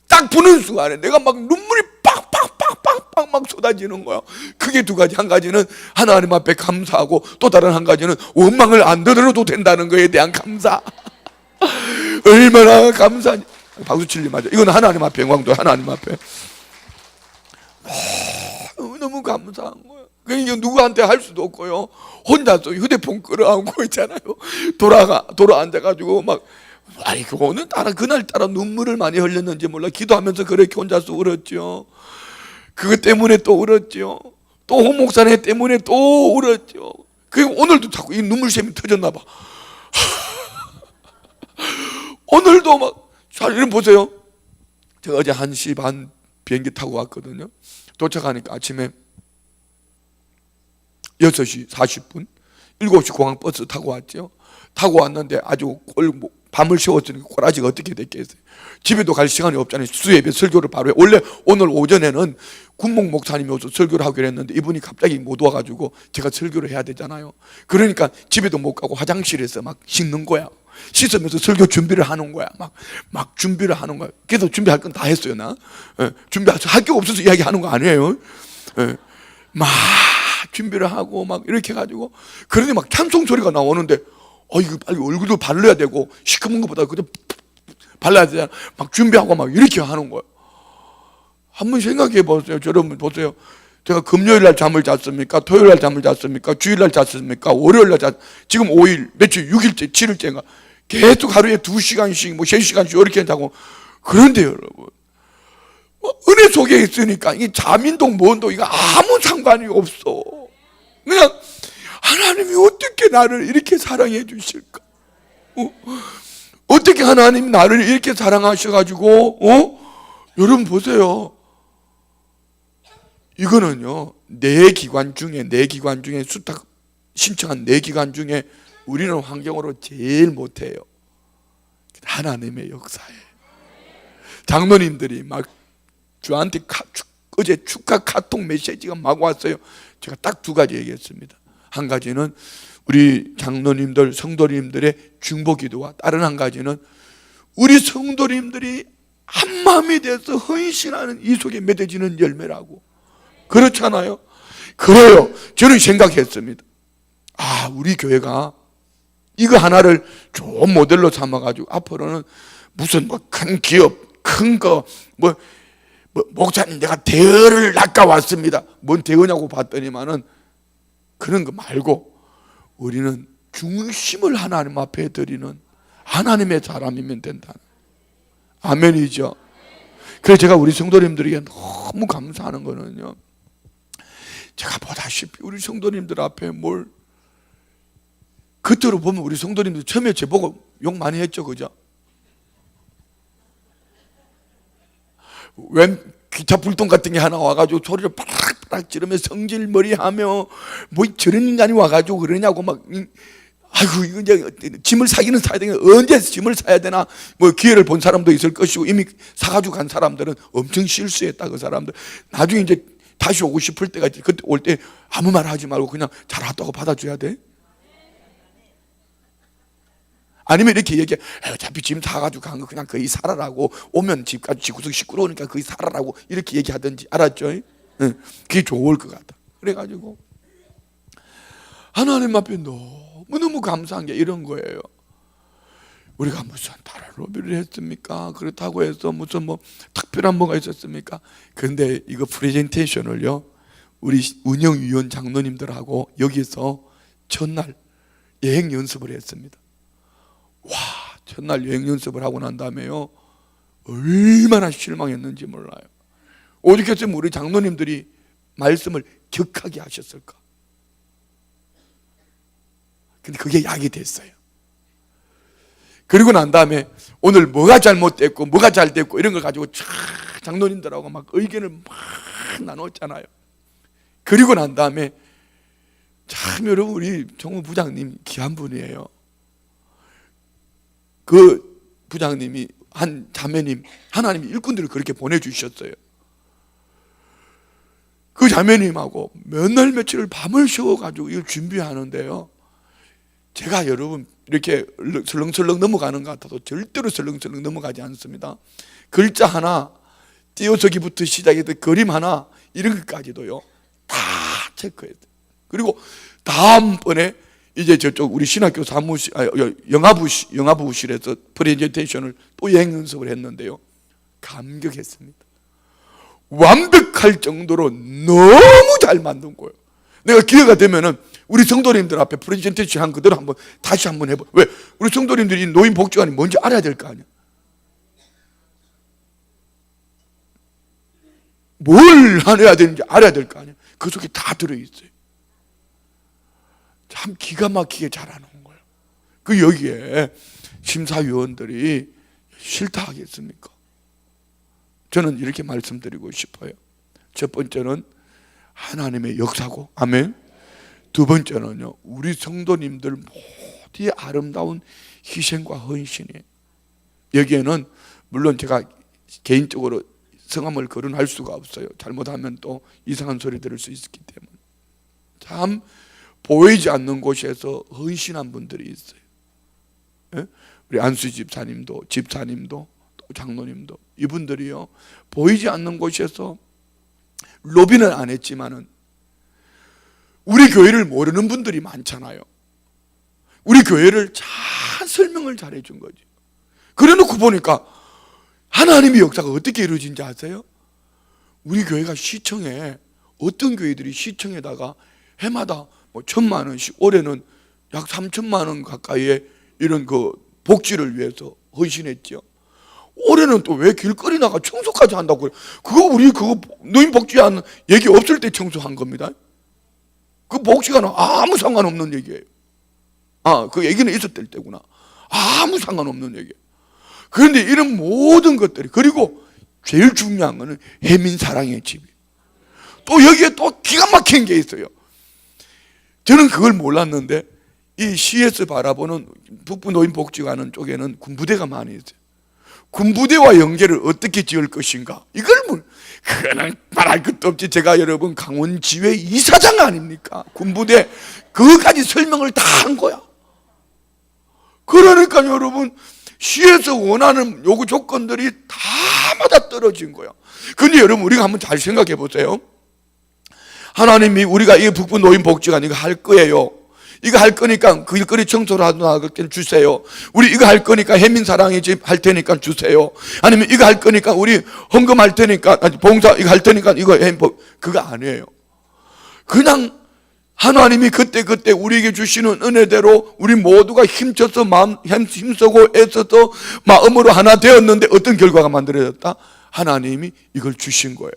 딱 부는 순간에 내가 막 눈물이 빡빡 막 쏟아지는 거야. 그게 두 가지. 한 가지는 하나님 앞에 감사하고 또 다른 한 가지는 원망을 안 들어도 된다는 거에 대한 감사. 얼마나 감사하니. 박수 칠리 맞아. 이건 하나님 앞에 영광도 하나님 앞에 너무 감사한 거예요. 그러니까 누구한테 할 수도 없고요. 혼자서 휴대폰 끌어안고 있잖아요. 돌아 앉아가지고 막 그거는 그날따라 눈물을 많이 흘렸는지 몰라. 기도하면서 그렇게 혼자서 울었죠. 그것 때문에 또 울었죠. 또 홍 목사님 때문에 또 울었죠. 그리고 오늘도 자꾸 이 눈물샘이 터졌나 봐. 오늘도 막 자, 이름 보세요. 제가 어제 1시 반 비행기 타고 왔거든요. 도착하니까 아침에 6시 40분 7시 공항 버스 타고 왔죠. 타고 왔는데 아주 밤을 새웠으니까 꼬라지가 어떻게 됐겠어요? 집에도 갈 시간이 없잖아요. 수예배 설교를 바로 해. 원래 오늘 오전에는 군목 목사님이 오셔서 설교를 하기로 했는데 이분이 갑자기 못 와가지고 제가 설교를 해야 되잖아요. 그러니까 집에도 못 가고 화장실에서 막 씻는 거야. 씻으면서 설교 준비를 하는 거야. 막 준비를 하는 거야. 그래서 준비할 건 다 했어요, 나. 할 게 없어서 이야기하는 거 아니에요. 막 준비를 하고 막 이렇게 해가지고 그런데 막 찬송 소리가 나오는데 이거 빨리 얼굴도 바르야 되고 시커먼 것보다 그저 발라야 되잖아. 막 준비하고 막 이렇게 하는 거예요. 한번 생각해 보세요. 여러분 보세요. 제가 금요일 날 잠을 잤습니까? 토요일 날 잠을 잤습니까? 주일 날 잤습니까? 월요일 날 지금 5일, 며칠, 6일째, 7일째인가 계속 하루에 2시간씩, 3시간씩 이렇게 자고. 그런데 여러분, 은혜 속에 있으니까 이 잠인동 뭔도 이거 아무 상관이 없어. 그냥 하나님이 어떻게 나를 이렇게 사랑해 주실까? 어떻게 하나님 나를 이렇게 사랑하셔가지고 여러분 보세요. 이거는요 내 기관 중에 수탁 신청한 내 기관 중에 우리는 환경으로 제일 못해요. 하나님의 역사에 장로님들이 막 저한테 어제 축하 카톡 메시지가 막 왔어요. 제가 딱 2가지 얘기했습니다. 한 가지는 우리 장로님들 성도님들의 중보기도와 다른 한 가지는 우리 성도님들이 한마음이 돼서 헌신하는 이 속에 맺어지는 열매라고. 그렇잖아요. 그래요. 저는 생각했습니다. 우리 교회가 이거 하나를 좋은 모델로 삼아가지고 앞으로는 무슨 큰 기업 큰 거 목사님 내가 대여를 낚아왔습니다. 뭔 대여냐고 봤더니만은 그런 거 말고 우리는 중심을 하나님 앞에 드리는 하나님의 사람이면 된다. 아멘이죠. 그래서 제가 우리 성도님들에게 너무 감사하는 거는요, 제가 보다시피 우리 성도님들 앞에 뭘 겉으로 보면 우리 성도님들 처음에 저보고 욕 많이 했죠, 그죠? 웬 기차 불똥 같은 게 하나 와가지고 소리를 빠락빠락 지르며 성질머리하며 뭐 저런 인간이 와가지고 그러냐고 막 아이고 이거 이제 짐을 사기는 사야 되겠네. 언제 짐을 사야 되나? 뭐 기회를 본 사람도 있을 것이고 이미 사가지고 간 사람들은 엄청 실수했다. 그 사람들 나중에 이제 다시 오고 싶을 때가 있지. 그때 올 때 아무 말 하지 말고 그냥 잘 왔다고 받아줘야 돼. 아니면 이렇게 얘기해. 어차피 짐 사가지고 간 거 그냥 거기 살아라고. 오면 집까지 지구석 시끄러우니까 거기 살아라고 이렇게 얘기하든지. 알았죠? 그게 좋을 것 같다. 그래가지고 하나님 앞에 너무너무 감사한 게 이런 거예요. 우리가 무슨 다른 로비를 했습니까? 그렇다고 해서 무슨 특별한 뭐가 있었습니까? 그런데 이거 프레젠테이션을요 우리 운영위원 장로님들하고 여기서 첫날 여행 연습을 했습니다. 와, 첫날 여행 연습을 하고 난 다음에요 얼마나 실망했는지 몰라요. 오직 했으면 우리 장로님들이 말씀을 격하게 하셨을까? 근데 그게 약이 됐어요. 그리고 난 다음에 오늘 뭐가 잘못됐고 뭐가 잘 됐고 이런 걸 가지고 장로님들하고 막 의견을 막 나눴잖아요. 그리고 난 다음에 참 여러분 우리 정무부장님 귀한 분이에요. 그 부장님이 한 자매님 하나님이 일꾼들을 그렇게 보내주셨어요. 그 자매님하고 몇 날 며칠을 밤을 새워가지고 이걸 준비하는데요, 제가 여러분 이렇게 설렁설렁 넘어가는 것 같아도 절대로 설렁설렁 넘어가지 않습니다. 글자 하나 띄어쓰기부터 시작해서 그림 하나 이런 것까지도요 다 체크해야 돼요. 그리고 다음번에 이제 저쪽 우리 신학교 사무실 영화부실에서 프레젠테이션을 또 여행 연습을 했는데요 감격했습니다. 완벽할 정도로 너무 잘 만든 거예요. 내가 기회가 되면은 우리 성도님들 앞에 프레젠테이션 한 그대로 다시 한번 해봐. 왜? 우리 성도님들이 노인복지관이 뭔지 알아야 될 거 아니야. 뭘 해야 되는지 알아야 될 거 아니야. 그 속에 다 들어있어요. 참 기가 막히게 잘하는 거예요. 그 여기에 심사위원들이 싫다 하겠습니까? 저는 이렇게 말씀드리고 싶어요. 첫 번째는 하나님의 역사고, 아멘. 두 번째는요, 우리 성도님들 어디에 아름다운 희생과 헌신이에요. 여기에는 물론 제가 개인적으로 성함을 거론할 수가 없어요. 잘못하면 또 이상한 소리 들을 수 있기 때문에. 참 보이지 않는 곳에서 헌신한 분들이 있어요. 예? 우리 안수 집사님도 또 장로님도 이분들이요, 보이지 않는 곳에서 로비는 안 했지만은 우리 교회를 모르는 분들이 많잖아요. 우리 교회를 잘 설명을 잘 해준 거죠. 그래 놓고 보니까 하나님의 역사가 어떻게 이루어진지 아세요? 우리 교회가 시청에, 어떤 교회들이 시청에다가 해마다 뭐 1,000만 원씩, 올해는 약 3,000만 원 가까이의 이런 그 복지를 위해서 헌신했죠. 올해는 또 왜 길거리 나가 청소까지 한다고 그래. 그거 우리 그거 노인 복지한 얘기 없을 때 청소한 겁니다. 그 복지와는 아무 상관없는 얘기예요. 그 얘기는 있었을 때구나. 아무 상관없는 얘기예요. 그런데 이런 모든 것들이, 그리고 제일 중요한 거는 해민 사랑의 집이에요. 또 여기에 또 기가 막힌 게 있어요. 저는 그걸 몰랐는데 이 CS 바라보는 북부 노인복지관은 쪽에는 군부대가 많이 있어요. 군부대와 연계를 어떻게 지을 것인가, 그거는 말할 것도 없지. 제가 여러분 강원지회 이사장 아닙니까? 군부대 그거까지 설명을 다 한 거야. 그러니까 여러분 시에서 원하는 요구 조건들이 다 맞아 떨어진 거야. 근데 여러분 우리가 한번 잘 생각해 보세요. 하나님이 우리가 이 북부 노인복지관 이거 할 거예요. 이거 할 거니까 그 길거리 청소를 하나 주세요. 우리 이거 할 거니까 해민사랑의 집 할 테니까 주세요. 아니면 이거 할 거니까 우리 헌금할 테니까, 봉사 이거 할 테니까 이거 그거 아니에요. 그냥 하나님이 그때 우리에게 주시는 은혜대로 우리 모두가 힘써서 힘쓰고 애써서 마음으로 하나 되었는데 어떤 결과가 만들어졌다? 하나님이 이걸 주신 거예요.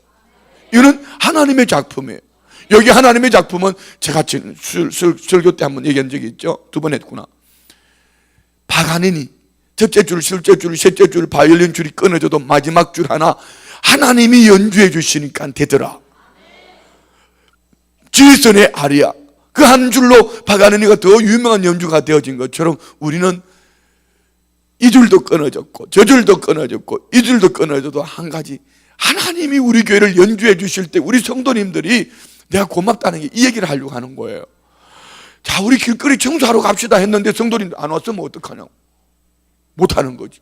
이거는 하나님의 작품이에요. 여기 하나님의 작품은 제가 설교 때 한번 얘기한 적이 있죠. 2번 했구나. 파가니니 첫째 줄, 둘째 줄, 셋째 줄 바이올린 줄이 끊어져도 마지막 줄 하나 하나님이 연주해 주시니까 되더라. 지선의 아리아, 그 한 줄로 파가니니가 더 유명한 연주가 되어진 것처럼 우리는 이 줄도 끊어졌고 저 줄도 끊어졌고 이 줄도 끊어져도 한 가지, 하나님이 우리 교회를 연주해 주실 때 우리 성도님들이 내가 고맙다는 게 이 얘기를 하려고 하는 거예요. 자, 우리 길거리 청소하러 갑시다 했는데 성도님들 안 왔으면 어떡하냐고. 못하는 거지.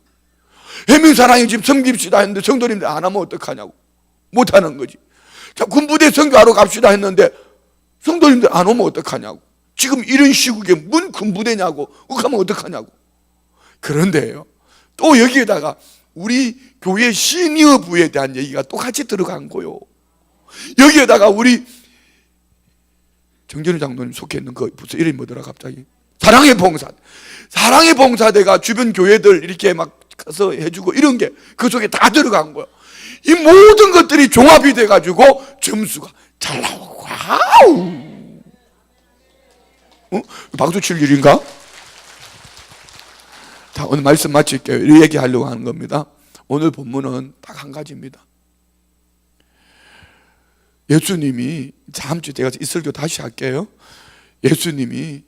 해민사랑의 집 섬깁시다 했는데 성도님들 안 하면 어떡하냐고. 못하는 거지. 자, 군부대 선교하러 갑시다 했는데 성도님들 안 오면 어떡하냐고. 지금 이런 시국에 뭔 군부대냐고. 그렇게 하면 어떡하냐고. 그런데요, 또 여기에다가 우리 교회 시니어부에 대한 얘기가 또 같이 들어간 거요. 여기에다가 우리 정전우 장로님 속해 있는 그 부서 이름이 뭐더라 갑자기? 사랑의 봉사대가 주변 교회들 이렇게 막 가서 해주고 이런 게 그 속에 다 들어간 거예요. 이 모든 것들이 종합이 돼가지고 점수가 잘 나오고. 와우! 박수 칠 일인가? 자, 오늘 말씀 마칠게요. 이 얘기하려고 하는 겁니다. 오늘 본문은 딱 한 가지입니다. 예수님이, 다음 주에 제가 이 설교 다시 할게요. 예수님이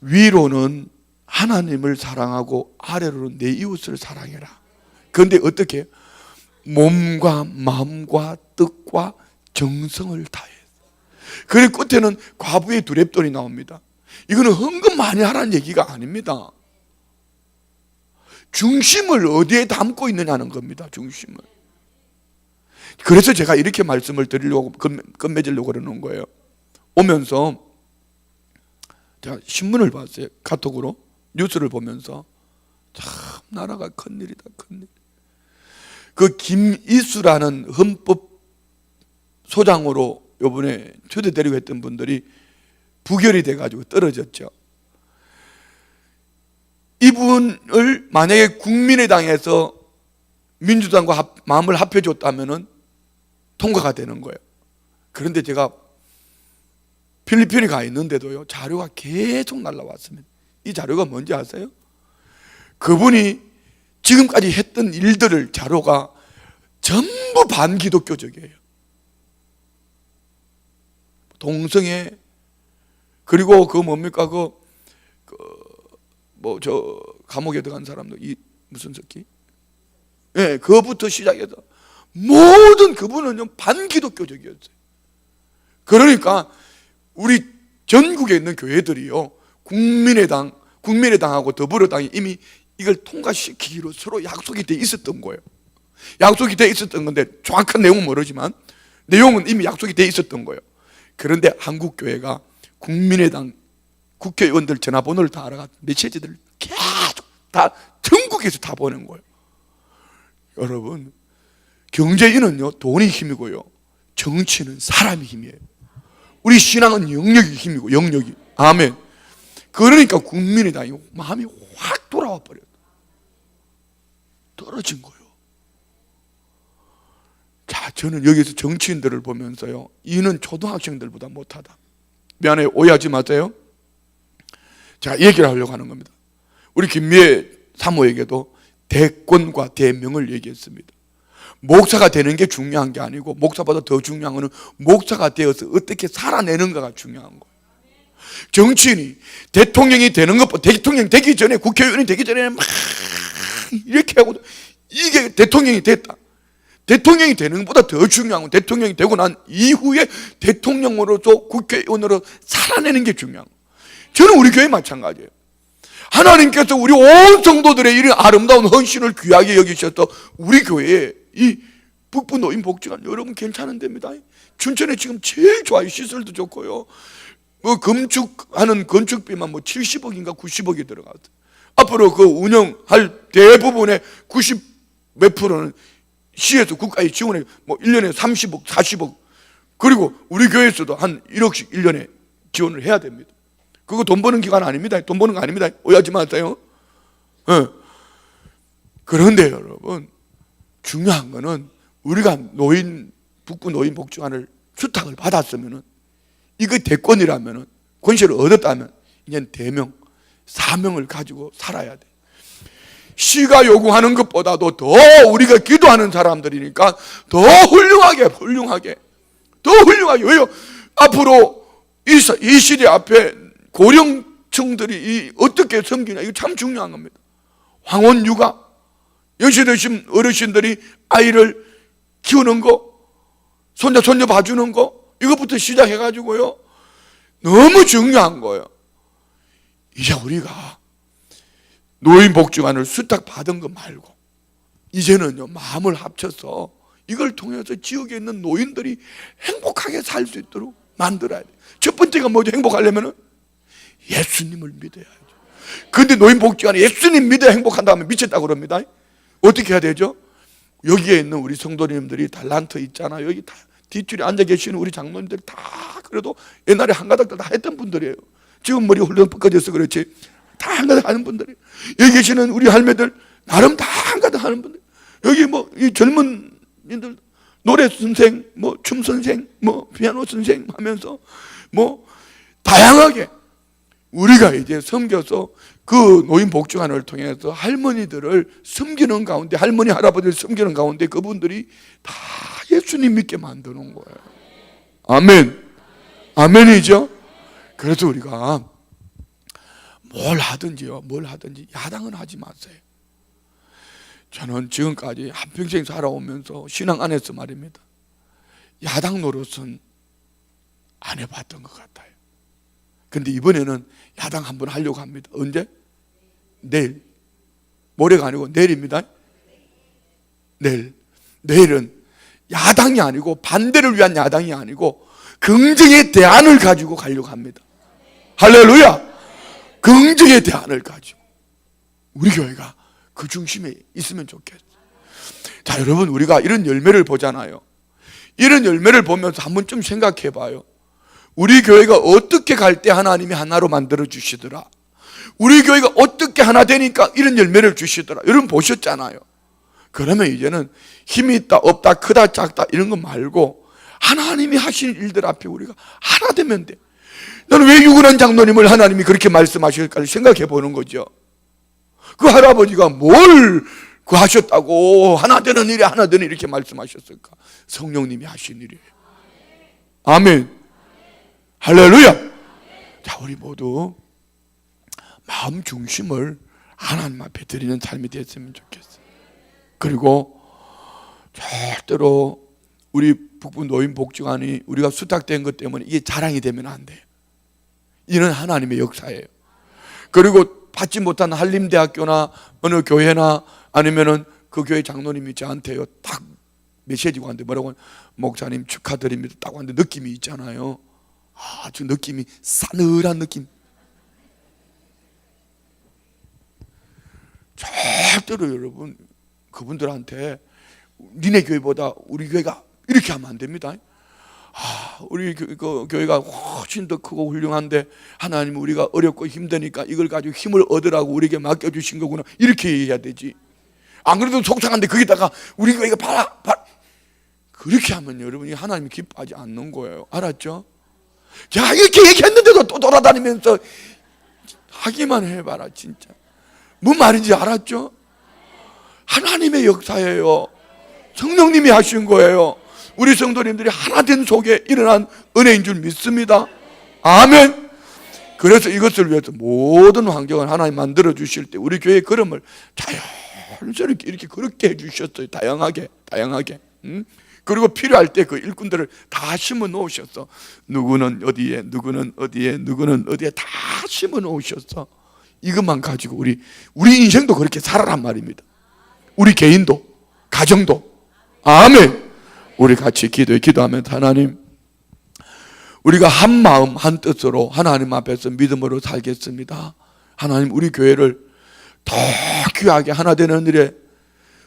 위로는 하나님을 사랑하고 아래로는 내 이웃을 사랑해라. 그런데 어떻게? 몸과 마음과 뜻과 정성을 다해. 그리고 끝에는 과부의 두렙돈이 나옵니다. 이거는 헌금 많이 하라는 얘기가 아닙니다. 중심을 어디에 담고 있느냐는 겁니다. 중심을. 그래서 제가 이렇게 말씀을 드리려고 끝맺으려고 그러는 거예요. 오면서 제가 신문을 봤어요. 카톡으로 뉴스를 보면서 참 나라가 큰일이다, 큰일. 그 김이수라는 헌법 소장으로 이번에 초대되려고 했던 분들이 부결이 돼가지고 떨어졌죠. 이분을 만약에 국민의당에서 민주당과 마음을 합해줬다면은 통과가 되는 거예요. 그런데 제가 필리핀에 가 있는데도요, 자료가 계속 날라왔습니다. 이 자료가 뭔지 아세요? 그분이 지금까지 했던 일들을 자료가 전부 반기독교적이에요. 동성애, 그리고 그 뭡니까, 뭐 저 감옥에 들어간 사람도 이 무슨 새끼? 예, 그거부터 시작해서 모든 그분은 반기독교적이었어요. 그러니까 우리 전국에 있는 교회들이요, 국민의당하고 더불어당이 이미 이걸 통과시키기로 서로 약속이 돼 있었던 거예요. 약속이 돼 있었던 건데 정확한 내용은 모르지만 내용은 이미 약속이 돼 있었던 거예요. 그런데 한국교회가 국민의당 국회의원들 전화번호를 다 알아가 메시지들을 계속 다 전국에서 다 보낸 거예요. 여러분, 경제인은요 돈이 힘이고요, 정치는 사람이 힘이에요. 우리 신앙은 영역이 힘이고, 영역이. 아멘. 그러니까 국민의당이 마음이 확 돌아와 버렸어요. 떨어진 거예요. 자, 저는 여기서 정치인들을 보면서요, 이는 초등학생들보다 못하다. 미안해요, 오해하지 마세요. 자, 얘기를 하려고 하는 겁니다. 우리 김미애 사모에게도 대권과 대명을 얘기했습니다. 목사가 되는 게 중요한 게 아니고, 목사보다 더 중요한 것은 목사가 되어서 어떻게 살아내는가가 중요한 거예요. 정치인이 대통령이 되는 것보다, 대통령 되기 전에, 국회의원이 되기 전에 막 이렇게 하고, 이게 대통령이 됐다. 대통령이 되는 것보다 더 중요한 건 대통령이 되고 난 이후에 대통령으로서 국회의원으로 살아내는 게 중요한 거예요. 저는 우리 교회 마찬가지예요. 하나님께서 우리 온 성도들의 이런 아름다운 헌신을 귀하게 여기셔서 우리 교회에 이 북부 노인 복지관, 여러분 괜찮은 데입니다. 춘천에 지금 제일 좋아요. 시설도 좋고요. 뭐 건축하는 건축비만 뭐 70억인가 90억이 들어가서 앞으로 그 운영할 대부분의 90 몇 프로는 시에서 국가에 지원해, 뭐 1년에 30억, 40억, 그리고 우리 교회에서도 한 1억씩 1년에 지원을 해야 됩니다. 그거 돈 버는 기관 아닙니다. 돈 버는 거 아닙니다. 오해하지 마세요. 네. 그런데 여러분, 중요한 거는 우리가 북부 노인 복지관을 수탁을 받았으면은, 이거 대권이라면은, 권세를 얻었다면, 이제 대명, 사명을 가지고 살아야 돼. 시가 요구하는 것보다도 더 우리가 기도하는 사람들이니까 더 훌륭하게. 왜요? 앞으로 이 시대 앞에 고령층들이 어떻게 섬기냐, 이거 참 중요한 겁니다. 황혼 육아, 연세 드신 어르신들이 아이를 키우는 거, 손자 봐주는 거, 이것부터 시작해가지고요, 너무 중요한 거예요. 이제 우리가 노인복지관을 수탁받은 거 말고 이제는요, 마음을 합쳐서 이걸 통해서 지역에 있는 노인들이 행복하게 살 수 있도록 만들어야 돼요. 첫 번째가 뭐죠? 행복하려면 예수님을 믿어야죠. 그런데 노인복지관에 예수님 믿어야 행복한다면 미쳤다고 그럽니다. 어떻게 해야 되죠? 여기에 있는 우리 성도님들이 달란트 있잖아요. 여기 다 뒷줄에 앉아 계시는 우리 장로님들이 다 그래도 옛날에 한가닥 다 했던 분들이에요. 지금 머리 훌렁 뻗어져서 그렇지 다 한가닥 하는 분들이, 여기 계시는 우리 할매들 나름 다 한가닥 하는 분들, 여기 뭐 이 젊은 인들 노래 선생, 뭐 춤 선생, 뭐 피아노 선생 하면서 뭐 다양하게 우리가 이제 섬겨서 그 노인복지관을 통해서 할머니들을 섬기는 가운데, 할머니 할아버지를 섬기는 가운데 그분들이 다 예수님 믿게 만드는 거예요. 아멘. 아멘이죠. 그래서 우리가 뭘 하든지 야당은 하지 마세요. 저는 지금까지 한평생 살아오면서 신앙 안에서 말입니다, 야당 노릇은 안 해봤던 것 같아요. 근데 이번에는 야당 한번 하려고 합니다. 언제? 내일. 모레가 아니고 내일입니다. 내일은 야당이 아니고, 반대를 위한 야당이 아니고 긍정의 대안을 가지고 가려고 합니다. 할렐루야. 긍정의 대안을 가지고 우리 교회가 그 중심에 있으면 좋겠어요. 자, 여러분, 우리가 이런 열매를 보잖아요. 이런 열매를 보면서 한번 좀 생각해 봐요. 우리 교회가 어떻게 갈 때 하나님이 하나로 만들어 주시더라, 우리 교회가 어떻게 하나 되니까 이런 열매를 주시더라, 여러분 보셨잖아요. 그러면 이제는 힘이 있다 없다 크다 작다 이런 거 말고 하나님이 하신 일들 앞에 우리가 하나 되면 돼. 나는 왜 유근한 장로님을 하나님이 그렇게 말씀하실까 생각해 보는 거죠. 그 할아버지가 뭘 하셨다고 하나 되는 일이 이렇게 말씀하셨을까? 성령님이 하신 일이에요. 아멘. 할렐루야. 자, 우리 모두 마음 중심을 하나님 앞에 드리는 삶이 됐으면 좋겠어요. 그리고 절대로 우리 북부 노인복지관이 우리가 수탁된 것 때문에 이게 자랑이 되면 안 돼요. 이는 하나님의 역사예요. 그리고 받지 못한 한림대학교나 어느 교회나 아니면은 그 교회 장로님이 저한테요 딱 메시지가 왔는데 뭐라고, 목사님 축하드립니다 딱 왔는데 느낌이 있잖아요. 아주 느낌이 싸늘한 느낌. 절대로 여러분 그분들한테 니네 교회보다 우리 교회가 이렇게 하면 안 됩니다. 우리 교회가 훨씬 더 크고 훌륭한데 하나님 우리가 어렵고 힘드니까 이걸 가지고 힘을 얻으라고 우리에게 맡겨주신 거구나, 이렇게 얘기해야 되지. 안 그래도 속상한데 거기다가 우리 교회가 봐라 그렇게 하면 여러분이 하나님이 기뻐하지 않는 거예요. 알았죠? 자, 이렇게 얘기했는데도 또 돌아다니면서 하기만 해봐라. 진짜 뭔 말인지 알았죠? 하나님의 역사예요. 성령님이 하신 거예요. 우리 성도님들이 하나된 속에 일어난 은혜인 줄 믿습니다. 아멘. 그래서 이것을 위해서 모든 환경을 하나님 만들어 주실 때 우리 교회의 걸음을 자연스럽게 이렇게 그렇게 해주셨어요. 다양하게. 그리고 필요할 때 그 일꾼들을 다 심어 놓으셨어. 누구는 어디에, 누구는 어디에, 누구는 어디에 다 심어 놓으셨어. 이것만 가지고 우리 인생도 그렇게 살아란 말입니다. 우리 개인도, 가정도. 아멘. 우리 같이 기도하면, 하나님 우리가 한 마음 한 뜻으로 하나님 앞에서 믿음으로 살겠습니다. 하나님 우리 교회를 더 귀하게 하나 되는 일에,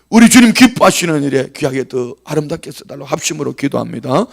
우리 주님 기뻐하시는 일에 귀하게 더 아름답게 써달라고 합심으로 기도합니다.